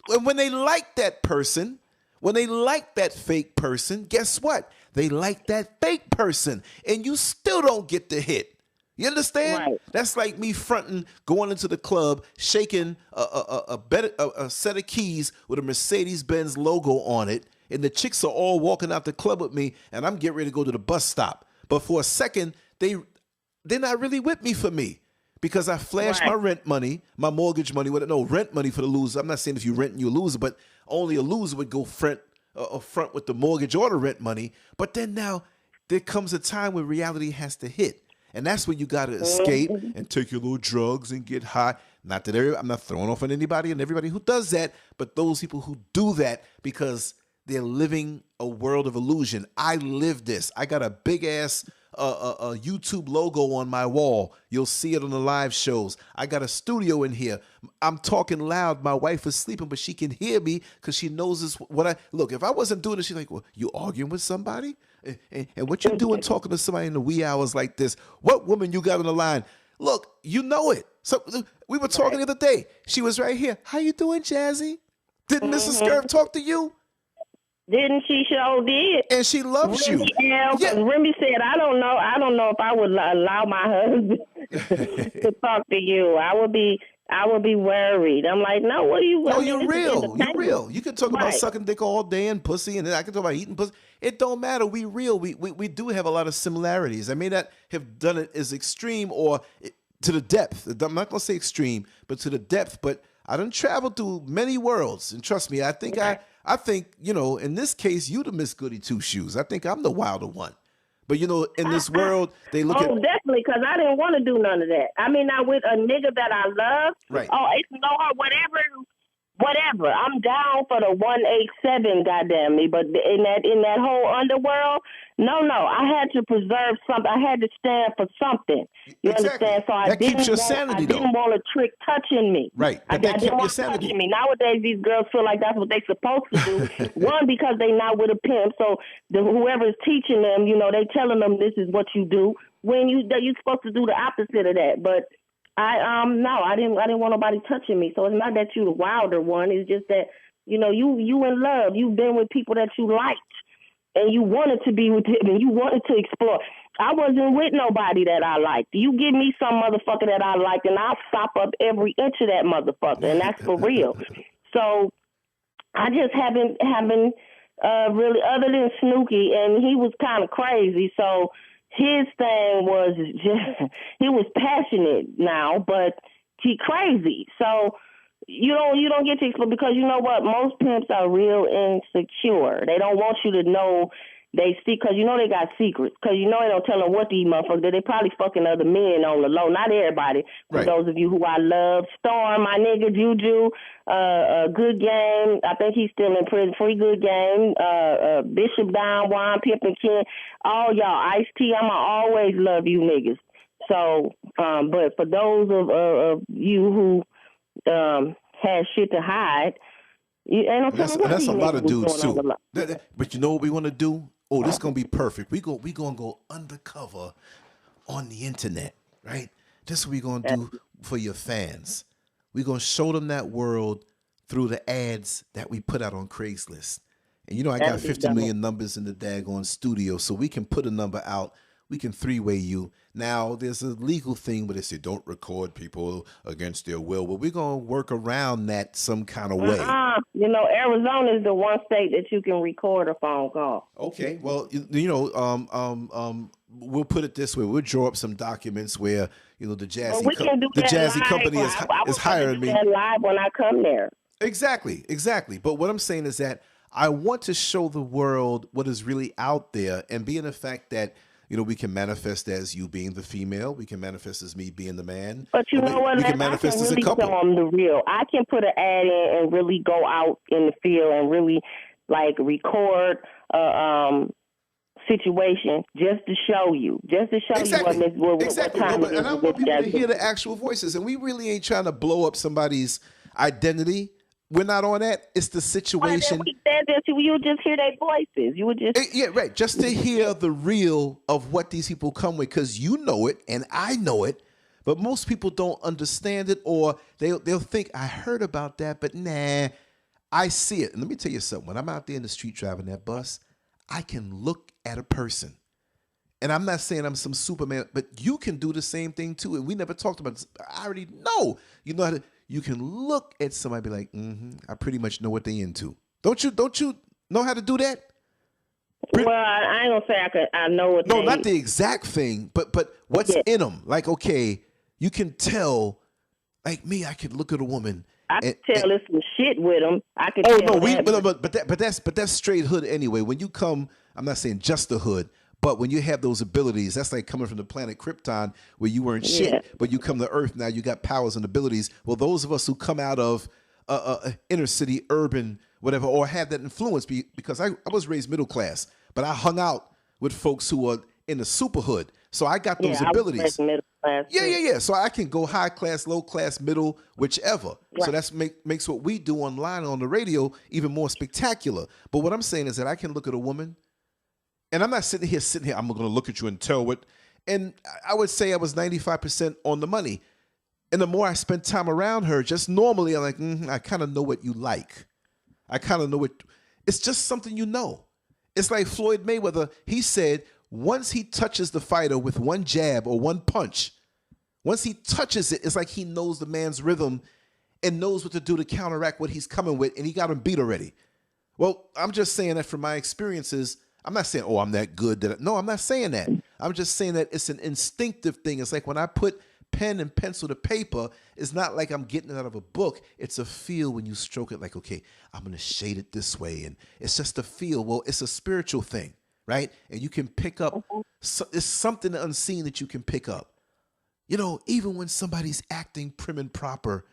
And when they like that person, when they like that fake person, guess what? They like that fake person, and you still don't get the hit. You understand? Right. That's like me fronting, going into the club, shaking a set of keys with a Mercedes-Benz logo on it, and the chicks are all walking out the club with me, and I'm getting ready to go to the bus stop. But for a second, they're not really with me for me because I flashed my rent money, my mortgage money. Rent money for the loser. I'm not saying if you rent, you a loser, but only a loser would go front with the mortgage or the rent money. But then now there comes a time when reality has to hit. And that's when you got to escape and take your little drugs and get high. Not that I'm not throwing off on anybody and everybody who does that, but those people who do that because they're living a world of illusion. I live this. I got a big ass a YouTube logo on my wall. You'll see it on the live shows. I got a studio in here. I'm talking loud. My wife is sleeping, but she can hear me because she knows this. Look, if I wasn't doing it, she's like, well, you arguing with somebody? And what you doing talking to somebody in the wee hours like this? What woman you got on the line? Look, you know it. So we were talking the other day. She was right here. How you doing, Jazzie? Didn't Mrs. Scurv talk to you? Didn't she? Sure did. And she loves you. Yeah. Remy said, I don't know if I would allow my husband to talk to you. I would be worried. I'm like, no, what are you? No, you're real. You're real. You can talk about sucking dick all day and pussy, and then I can talk about eating pussy. It don't matter. We real. We do have a lot of similarities. I may not have done it as extreme or to the depth. I'm not gonna say extreme, but to the depth. But I done traveled through many worlds, and trust me, I think in this case, you the Miss Goody Two Shoes. I think I'm the wilder one. But in this world, they look at definitely, because I didn't want to do none of that. I mean, I'm with a nigga that I love. Right. Oh, it's whatever. I'm down for the 187, goddamn me. But in that whole underworld, no. I had to preserve something. I had to stand for something. You understand? So I didn't want a trick touching me. Right. But that kept your sanity. Me. Nowadays, these girls feel like that's what they're supposed to do. One, because they not with a pimp. So whoever's teaching them, they telling them this is what you do. When you're supposed to do the opposite of that. But I didn't want nobody touching me. So it's not that you the wilder one. It's just that you in love. You've been with people that you liked, and you wanted to be with them, and you wanted to explore. I wasn't with nobody that I liked. You give me some motherfucker that I liked, and I'll sop up every inch of that motherfucker, and that's for real. So I just haven't really, other than Snooki, and he was kind of crazy. So his thing was just, he was passionate now, but he crazy. So you don't get to explore, because you know what? Most pimps are real insecure. They don't want you to know they see, because they got secrets. Because they don't tell them what these motherfuckers, they probably fucking other men on the low. Not everybody. For those of you who I love. Storm, my nigga, Juju, Good Game. I think he's still in prison. Free Good Game. Bishop Don Juan, Pimp and Ken. All y'all. Ice-T, I'ma always love you niggas. So, but for those of you who had shit to hide, that's a lot of dudes too. But you know what we want to do? Oh, this is gonna be perfect. We gonna go undercover on the internet, right? This is what we gonna do for your fans. We gonna show them that world through the ads that we put out on Craigslist. And I got 50 million numbers in the daggone studio, so we can put a number out. We can three-way you. Now, there's a legal thing where they say don't record people against their will. But we're going to work around that some kind of way. Arizona is the one state that you can record a phone call. Okay. Well, we'll put it this way. We'll draw up some documents where, the Jazzie company is hiring me. Live when I come there. Exactly. But what I'm saying is that I want to show the world what is really out there, and being the fact that we can manifest as you being the female. We can manifest as me being the man. But you know what? We can manifest as a couple. Show them the real. I can put an ad in and really go out in the field and really record a situation just to show you, what time it is. And I want people to hear the actual voices. And we really ain't trying to blow up somebody's identity. We're not on that. It's the situation. We said that you would just hear their voices. You would just just to hear the real of what these people come with, because you know it and I know it, but most people don't understand it, or they'll think I heard about that, but nah, I see it. And let me tell you something. When I'm out there in the street driving that bus, I can look at a person, and I'm not saying I'm some Superman, but you can do the same thing too. And we never talked about this. I already know. You know how to. You can look at somebody and be like, I pretty much know what they into. Don't you know how to do that? Well, I ain't gonna say I know what. No, not the exact thing, but what's in them. Like, okay, you can tell. Like me, I could look at a woman. I can tell there's some shit with them. I can. Oh no, but that's straight hood anyway. When you come, I'm not saying just the hood. But when you have those abilities, that's like coming from the planet Krypton, where you weren't shit, but you come to Earth, now you got powers and abilities. Well, those of us who come out of inner city, urban, whatever, or have that influence, because I was raised middle class, but I hung out with folks who are in the super hood. So I got those abilities. I was middle class. Yeah. So I can go high class, low class, middle, whichever. Right. So that's makes what we do online on the radio even more spectacular. But what I'm saying is that I can look at a woman, and I'm not sitting here, I'm going to look at you and tell what. And I would say I was 95% on the money. And the more I spent time around her, just normally, I'm like, I kind of know what you like. I kind of know it. It's just something you know. It's like Floyd Mayweather. He said once he touches the fighter with one jab or one punch, once he touches it, it's like he knows the man's rhythm and knows what to do to counteract what he's coming with, and he got him beat already. Well, I'm just saying that from my experiences. I'm not saying, oh, I'm that good. No, I'm not saying that. I'm just saying that it's an instinctive thing. It's like when I put pen and pencil to paper, it's not like I'm getting it out of a book. It's a feel when you stroke it like, okay, I'm going to shade it this way. And it's just a feel. Well, it's a spiritual thing, right? And you can pick up, it's something unseen that you can pick up. You know, even when somebody's acting prim and proper,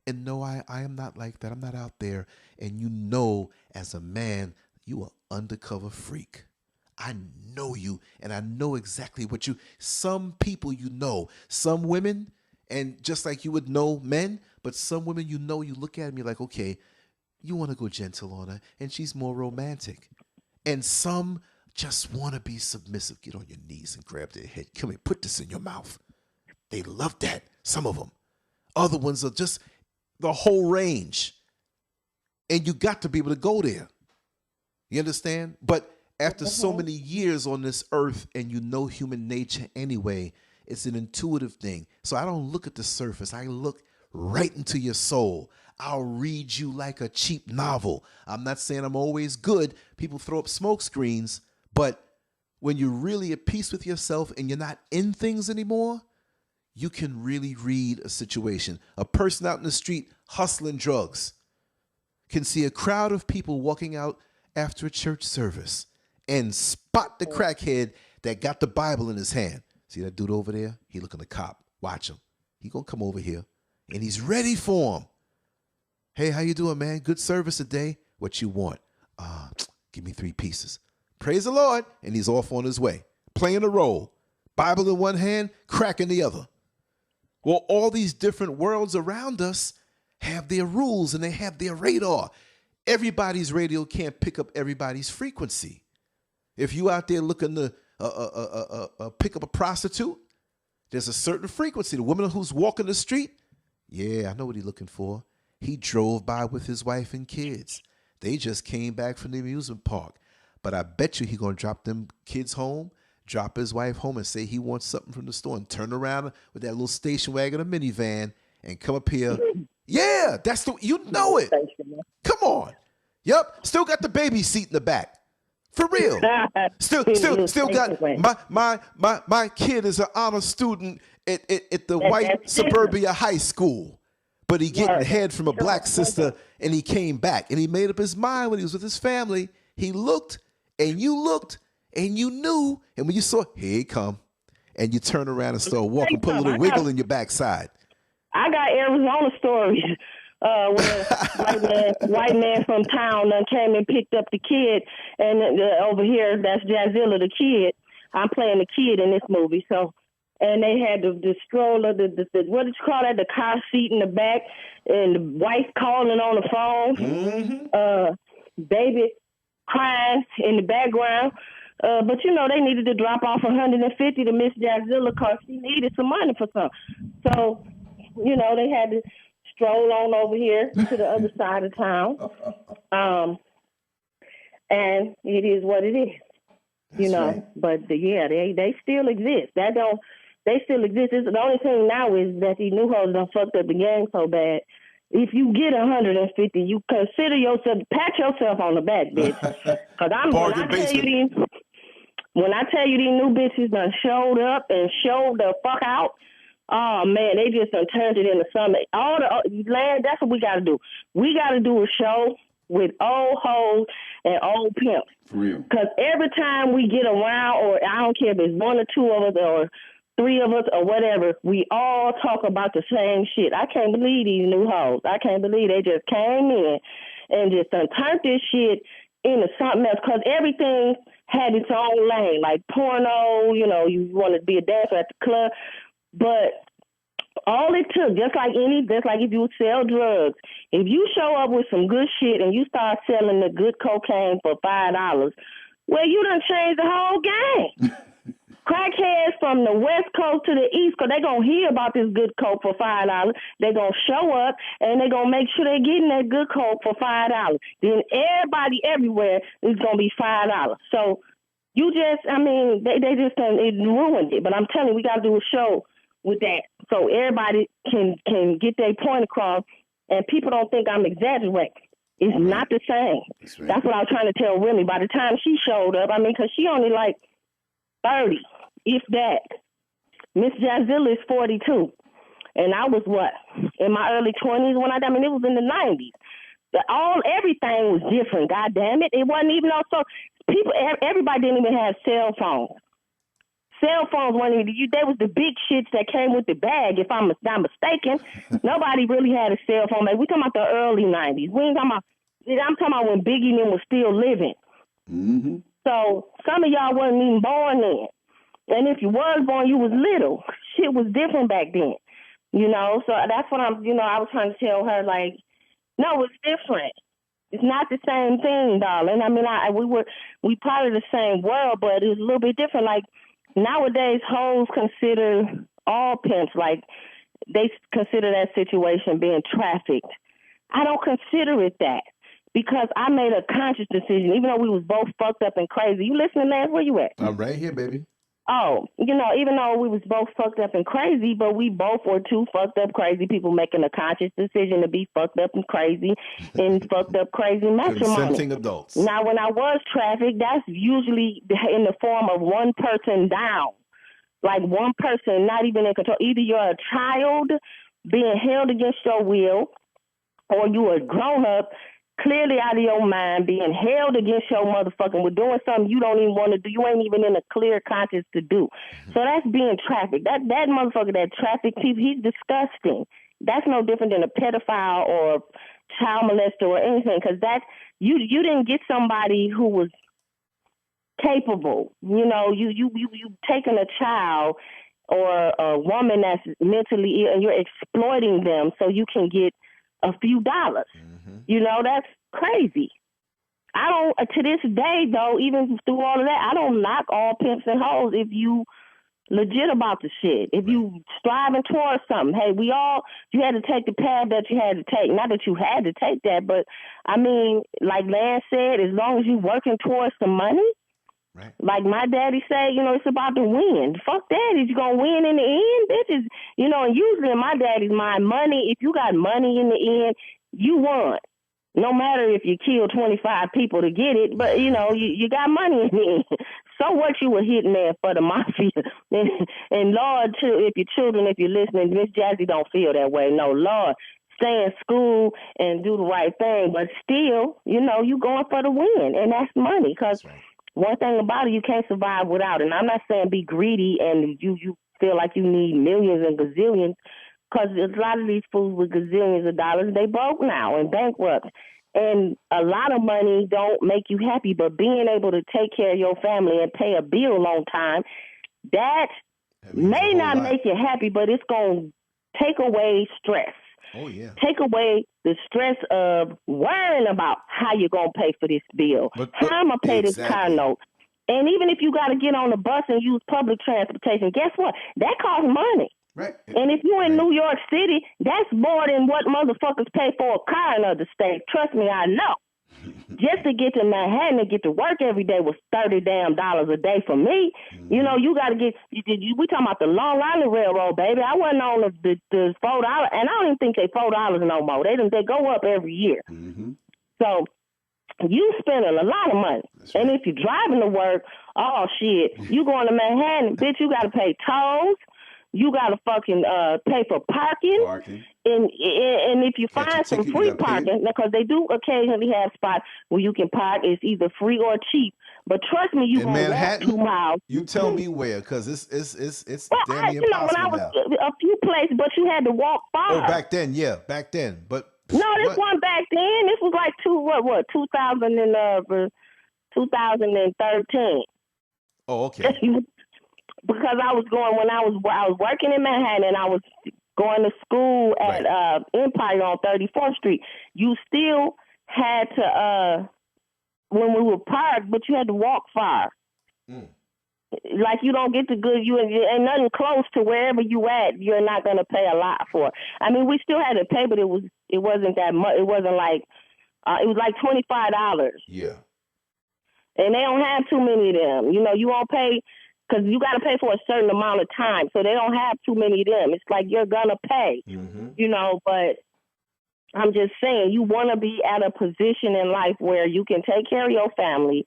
and no, I am not like that. I'm not out there. And you know, as a man, you are undercover freak. I know you, and I know exactly what some people you know, some women, and just like you would know men, but some women you know, you look at them, you're like, okay, you want to go gentle on her, and she's more romantic. And some just want to be submissive. Get on your knees and grab their head. Come here, put this in your mouth. They love that, some of them. Other ones are just the whole range. And you got to be able to go there. You understand? But after so many years on this earth and you know human nature anyway, it's an intuitive thing. So I don't look at the surface. I look right into your soul. I'll read you like a cheap novel. I'm not saying I'm always good. People throw up smoke screens. But when you're really at peace with yourself and you're not in things anymore, you can really read a situation. A person out in the street hustling drugs can see a crowd of people walking out after a church service and spot the crackhead that got the Bible in his hand. See that dude over there? He looking a cop. Watch him. He gonna come over here and he's ready for him. Hey, how you doing, man? Good service today. What you want? Give me 3 pieces. Praise the Lord. And he's off on his way, playing a role. Bible in one hand, crack in the other. Well, all these different worlds around us have their rules and they have their radar. Everybody's radio can't pick up everybody's frequency. If you out there looking to pick up a prostitute, there's a certain frequency. The woman who's walking the street, yeah, I know what he's looking for. He drove by with his wife and kids. They just came back from the amusement park. But I bet you he's going to drop them kids home, drop his wife home and say he wants something from the store and turn around with that little station wagon or minivan and come up here. Yeah, that's you know it. Come on. Yep. Still got the baby seat in the back. For real. Still got my kid is an honor student at the white suburbia high school. But he getting head from a black sister and he came back and he made up his mind when he was with his family. He looked and you looked and you knew, and when you saw, here he come, and you turn around and start walking, put a little wiggle in your backside. I got Arizona stories where white man from town came and picked up the kid, and over here, that's Jazzie, the kid. I'm playing the kid in this movie, so, and they had the stroller, the what did you call that, the car seat in the back, and the wife calling on the phone, baby crying in the background. But, you know, they needed to drop off $150 to Miss Jazzie because she needed some money for something. So, you know, they had to stroll on over here to the other side of town. And it is what it is, you know. Right. But, yeah, they still exist. They still exist. The only thing now is that these new hoes done fucked up the game so bad. If you get 150, you consider yourself, pat yourself on the back, bitch. Because when I tell you these new bitches done showed up and showed the fuck out, oh man, they just done turned it into something. That's what we got to do. We got to do a show with old hoes and old pimps. For real. Because every time we get around, or I don't care if it's 1 or 2 of us or 3 of us or whatever, we all talk about the same shit. I can't believe these new hoes. I can't believe they just came in and just done turned this shit into something else, because everything had its own lane, like porno, you know, you want to be a dancer at the club. But all it took, just like if you sell drugs, if you show up with some good shit and you start selling the good cocaine for $5, well, you done changed the whole game. Crackheads from the West Coast to the East Coast, they're going to hear about this good coke for $5. They're going to show up, and they're going to make sure they're getting that good coke for $5. Then everybody everywhere is going to be $5. So you just, I mean, they just it ruined it. But I'm telling you, we got to do a show with that so everybody can get their point across, and people don't think I'm exaggerating. It's not the same. That's what I was trying to tell Remy. By the time she showed up, I mean, because she only like 30, if that. Miss Jazzie is 42. And I was what? In my early 20s when I mean, it was in the 90s. Everything was different, God damn it. It wasn't even also, everybody didn't even have cell phones. Cell phones weren't even, they was the big shits that came with the bag, if I'm not mistaken. Nobody really had a cell phone. Like, we talking about the early 90s. We ain't talking about, I'm talking about when Biggie and them was still living. Mm-hmm. So some of y'all wasn't even born then. And if you was born, you was little. Shit was different back then. You know, so that's what I was trying to tell her, like, no, it's different. It's not the same thing, darling. I mean, we part of the same world, but it was a little bit different. Like, nowadays, hoes consider all pimps, like, they consider that situation being trafficked. I don't consider it that because I made a conscious decision, even though we was both fucked up and crazy. You listening, man? Where you at? I'm right here, baby. Oh, you know, even though we was both fucked up and crazy, but we both were two fucked up crazy people making a conscious decision to be fucked up and crazy in fucked up crazy matrimony. Consenting adults. Now, when I was trafficked, that's usually in the form of one person down. Like one person not even in control. Either you're a child being held against your will, or you a grown up clearly out of your mind being held against your motherfucking with doing something you don't even want to do. You ain't even in a clear conscience to do. So that's being trafficked. That motherfucker that trafficked people, he's disgusting. That's no different than a pedophile or child molester or anything, because that you didn't get somebody who was capable. You know, you taking a child or a woman that's mentally ill and you're exploiting them so you can get a few dollars. Mm-hmm. You know, that's crazy. I don't, to this day though, even through all of that, I don't knock all pimps and hoes if you legit about the shit. If you striving towards something, hey, you had to take the path that you had to take. Not that you had to take that, but I mean, like Lance said, as long as you working towards some money, right. Like my daddy said, you know, it's about to win. Fuck that. Is you going to win in the end? Bitches, you know, and usually in my daddy's mind, money, if you got money in the end, you won. No matter if you kill 25 people to get it, but, you know, you got money in the end. So what, you were hitting there for the mafia. And Lord, too, if you're listening, Miss Jazzie don't feel that way. No, Lord, stay in school and do the right thing. But still, you know, you going for the win, and that's money, because one thing about it, you can't survive without it. And I'm not saying be greedy and you feel like you need millions and gazillions, because a lot of these fools with gazillions of dollars, they broke now and bankrupt. And a lot of money don't make you happy, but being able to take care of your family and pay a bill on time, that may not make you happy, but it's going to take away stress. Oh, yeah. Take away the stress of worrying about how you're going to pay for this bill, how I'm going to pay this car note. And even if you got to get on the bus and use public transportation, guess what? That costs money. Right. And if you're in New York City, that's more than what motherfuckers pay for a car in other states. Trust me, I know. Just to get to Manhattan and get to work every day was $30 a day for me. Mm-hmm. You know, you got to get. We talking about the Long Island Railroad, baby. I wasn't on the $4, and I don't even think they $4 no more. They go up every year. Mm-hmm. So you spending a lot of money, and if you're driving to work, oh shit, you going to Manhattan, bitch. You got to pay tolls. You got to fucking pay for parking. And if you find some free parking, because they do occasionally have spots where you can park, it's either free or cheap. But trust me, you going to walk 2 miles. You tell me where, because it's damn near impossible when I was a few places, but you had to walk far. Oh, back then, yeah, back then. But no, this wasn't back then. This was like 2013. Oh, okay. Because I was working in Manhattan and I was going to school at Empire on 34th Street. You still had to when we were parked, but you had to walk far. Mm. like you don't get the good. You ain't nothing close to wherever you at. You're not gonna pay a lot for. I mean, we still had to pay, but it wasn't that much. It wasn't like it was like $25. Yeah. And they don't have too many of them. You know, you won't pay because you got to pay for a certain amount of time. So they don't have too many of them. It's like you're gonna pay. You know, but I'm just saying, you want to be at a position in life where you can take care of your family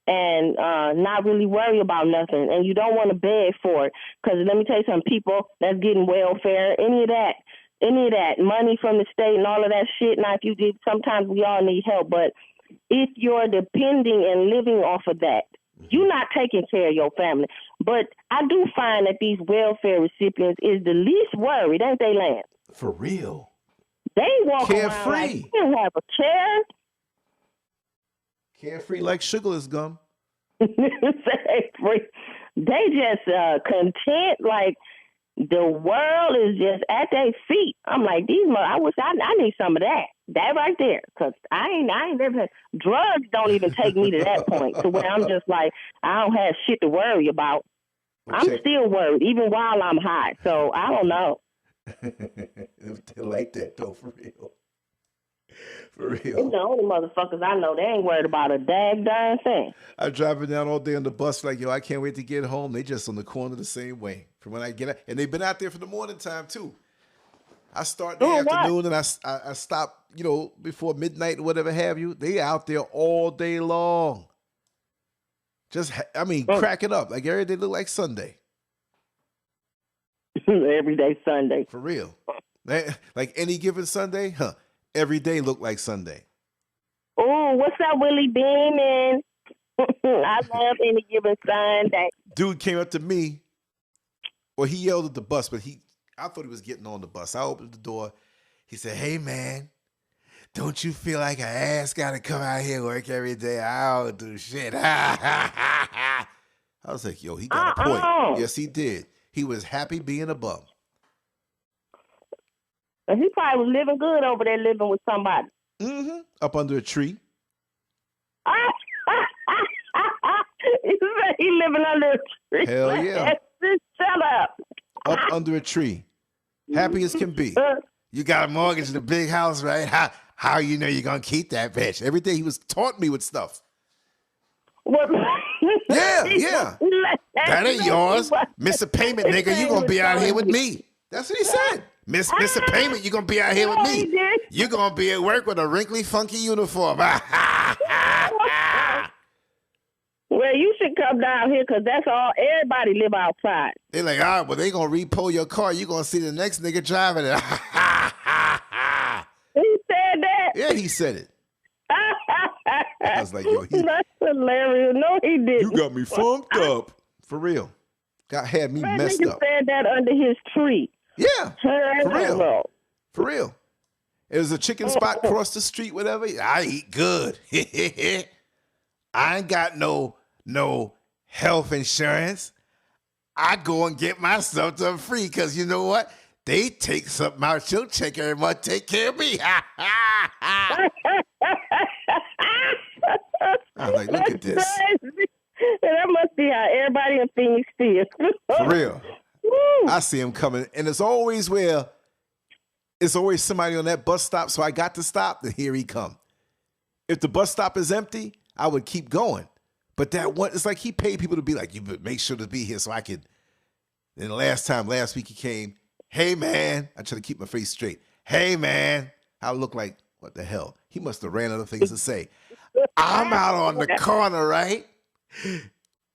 and not really worry about nothing. And you don't want to beg for it. Because let me tell you something, people that's getting welfare, any of that money from the state and all of that shit. Now, if you did, sometimes we all need help. But if you're depending and living off of that, you're not taking care of your family. But I do find that these welfare recipients is the least worried, ain't they, Lance? For real. They walk Carefree. around like they don't have a care. Carefree like sugarless gum. They just content, like the world is just at their feet. I'm like, I wish I need some of that right there, because I ain't never had, drugs don't even take me to that point to where I'm just like, I don't have shit to worry about. I'm still worried even while I'm high, so I don't know. They like that though, for real. For real. It's the only motherfuckers I know. They ain't worried about a darn thing. I'm driving down all day on the bus like, yo, I can't wait to get home. They just on the corner the same way. From when I get out. And they've been out there for the morning time too. I start in the afternoon and I stop, you know, before midnight or whatever have you. They out there all day long. Just, crack it up. Like every day look like Sunday. Every day Sunday. For real. Like any given Sunday, every day look like Sunday. Oh, what's up, Willie Beeman? I love any given Sunday. Dude came up to me. Well, he yelled at the bus, but I thought he was getting on the bus. I opened the door. He said, "Hey, man, don't you feel like an ass got to come out here and work every day? I don't do shit." I was like, yo, he got a point. Yes, he did. He was happy being a bum. And he probably was living good over there, living with somebody. Mm-hmm. Up under a tree. He living under a tree. Hell yeah. Shut up. Up under a tree. Happy as can be. You got a mortgage in a big house, right? How you know you're going to keep that bitch? Every day he was taunting me with stuff. What? Yeah. That ain't yours. Miss a payment, nigga, you going to be out here with me. That's what he said. Miss a payment, you going to be out here with me. You're going to be at work with a wrinkly, funky uniform. Well, you should come down here because that's all. Everybody live outside. They're like, all right, well, they going to repo your car. You're going to see the next nigga driving it. He said that? Yeah, he said it. I was like, yo, that's hilarious. No, he didn't. You got me funked up. For real. Had me messed up. He said that under his tree. Yeah. For real. It was a chicken spot across the street, whatever. I eat good. I ain't got no health insurance. I go and get my stuff done free because you know what? They take something out your check every month, take care of me. I was like, look at this. That must be how everybody in Phoenix feels. For real. I see him coming. And it's always somebody on that bus stop, so I got to stop, and here he come. If the bus stop is empty, I would keep going. But that one, it's like he paid people to be like, you make sure to be here so I could. Then last week he came, hey, man. I try to keep my face straight. Hey, man. I look like, what the hell? He must have ran out of things to say. I'm out on the corner, right?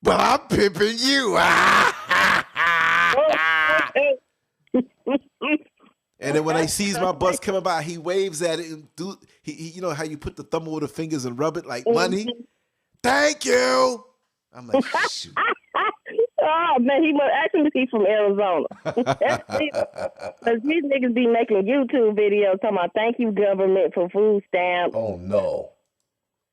But I'm pimping you. And then when he sees my bus coming by, he waves at it and you know how you put the thumb over the fingers and rub it like money? Thank you. I'm like, shoot. Oh, man, he must actually be from Arizona. Because these niggas be making YouTube videos talking about thank you, government, for food stamps. Oh, no.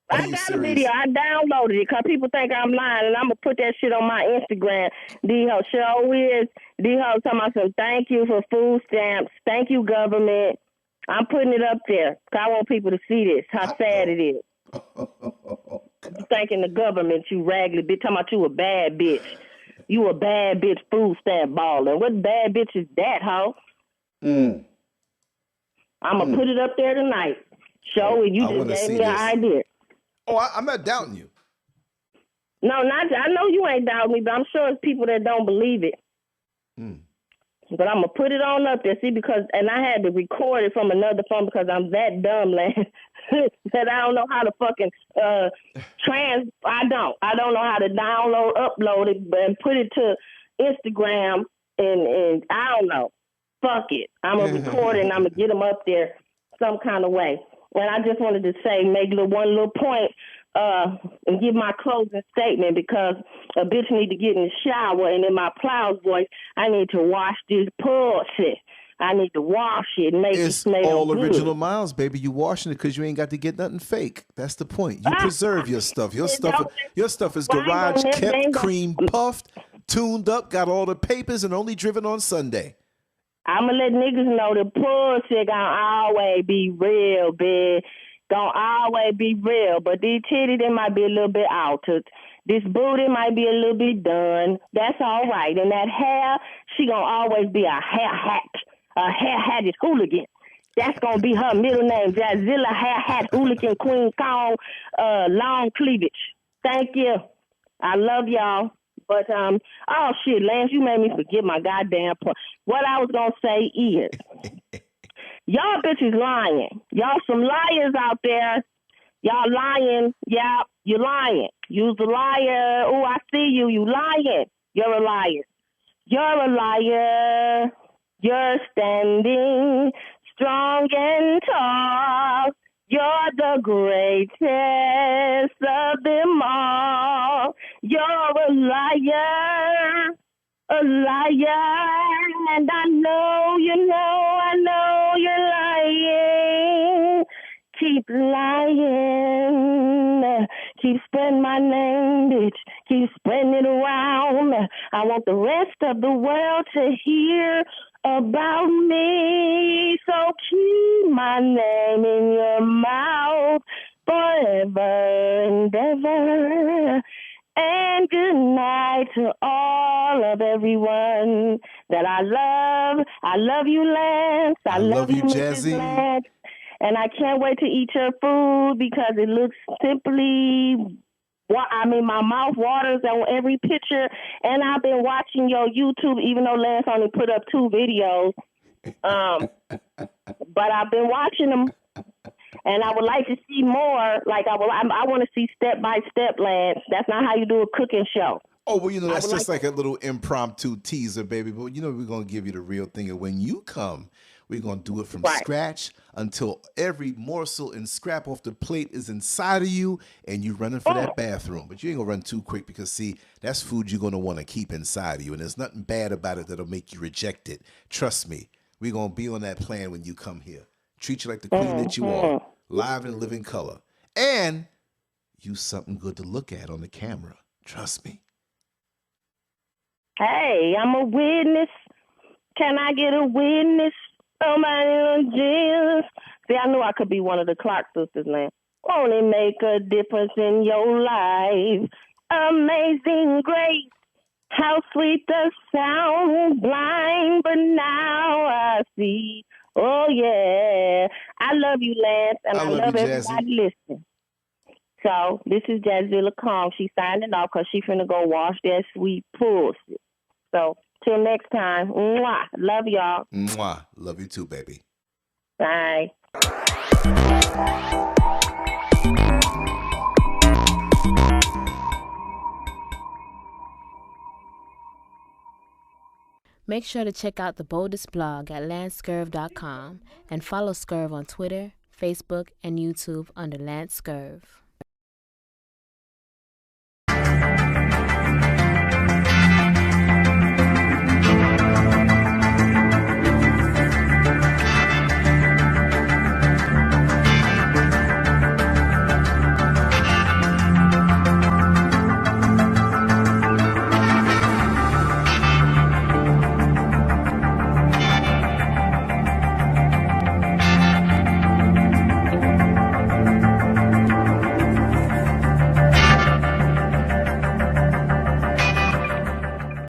I got a video. I downloaded it because people think I'm lying, and I'm going to put that shit on my Instagram. D-Ho show is. D-Ho talking about some thank you for food stamps. Thank you, government. I'm putting it up there because I want people to see this, how sad it is. You thanking the government, you raggedy bitch. Talking about you a bad bitch. You a bad bitch food stamp balling. What bad bitch is that, ho? I'm going to put it up there tonight. Show it. You just gave me an idea. Oh, I'm not doubting you. No, I know you ain't doubting me, but I'm sure it's people that don't believe it. But I'm going to put it on up there, see, and I had to record it from another phone because I'm that dumb, man, that I don't know how to fucking I don't know how to download, upload it, and put it to Instagram, and I don't know. Fuck it. I'm going to record it, and I'm going to get them up there some kind of way. And I just wanted to say, make one little point, and give my closing statement, because a bitch need to get in the shower, and in my Plows voice, I need to wash this pussy. I need to wash it and make it smell good. It's all original miles, baby. You washing it because you ain't got to get nothing fake. That's the point. You preserve your stuff. Your stuff is garage kept, cream puffed, tuned up, got all the papers, and only driven on Sunday. I'm going to let niggas know the pussy gonna always be real, bitch. Gonna always be real. But these titties, they might be a little bit altered. This booty might be a little bit done. That's all right. And that hair, she gonna always be a hair-hatted hooligan. That's gonna be her middle name, Jazzilla Hair Hat Hooligan Queen Kong, long cleavage. Thank you. I love y'all. But, oh, shit, Lance, you made me forget my goddamn point. What I was going to say is, y'all bitches lying. Y'all some liars out there. Y'all lying. Yeah, you're lying. You's a liar. Oh, I see you. You lying. You're a liar. You're a liar. You're standing strong and tall. You're the greatest of them all. You're a liar, and I know you're lying. Keep lying, keep spreading my name, bitch. Keep spreading it around. I want the rest of the world to hear about me, so keep my name in your mouth forever and ever. And good night to all of everyone that I love. I love you, Lance. I love you, Jazzie. Lance. And I can't wait to eat your food because it looks simply... my mouth waters on every picture, and I've been watching your YouTube, even though Lance only put up 2 videos. But I've been watching them, and I would like to see more. Like I want to see step by step, Lance. That's not how you do a cooking show. Oh, well, that's just like a little impromptu teaser, baby. But, we're going to give you the real thing. And when you come, we're going to do it from scratch until every morsel and scrap off the plate is inside of you and you're running for that bathroom. But you ain't going to run too quick because, see, that's food you're going to want to keep inside of you. And there's nothing bad about it that'll make you reject it. Trust me, we're going to be on that plan when you come here. Treat you like the queen that you are, live and living color. And use something good to look at on the camera. Trust me. Hey, I'm a witness. Can I get a witness? Somebody on Jesus. See, I knew I could be one of the Clark sisters, man. Won't it make a difference in your life? Amazing grace. How sweet the sound. Blind, but now I see. Oh, yeah. I love you, Lance, and I love everybody listening. So, this is Jazzilla Kong. She's signing off because she's finna go wash that sweet pussy. So, till next time. Mwah. Love y'all. Mwah. Love you too, baby. Bye. Make sure to check out the boldest blog at lancescurv.com and follow Scurv on Twitter, Facebook, and YouTube under Lance Scurv.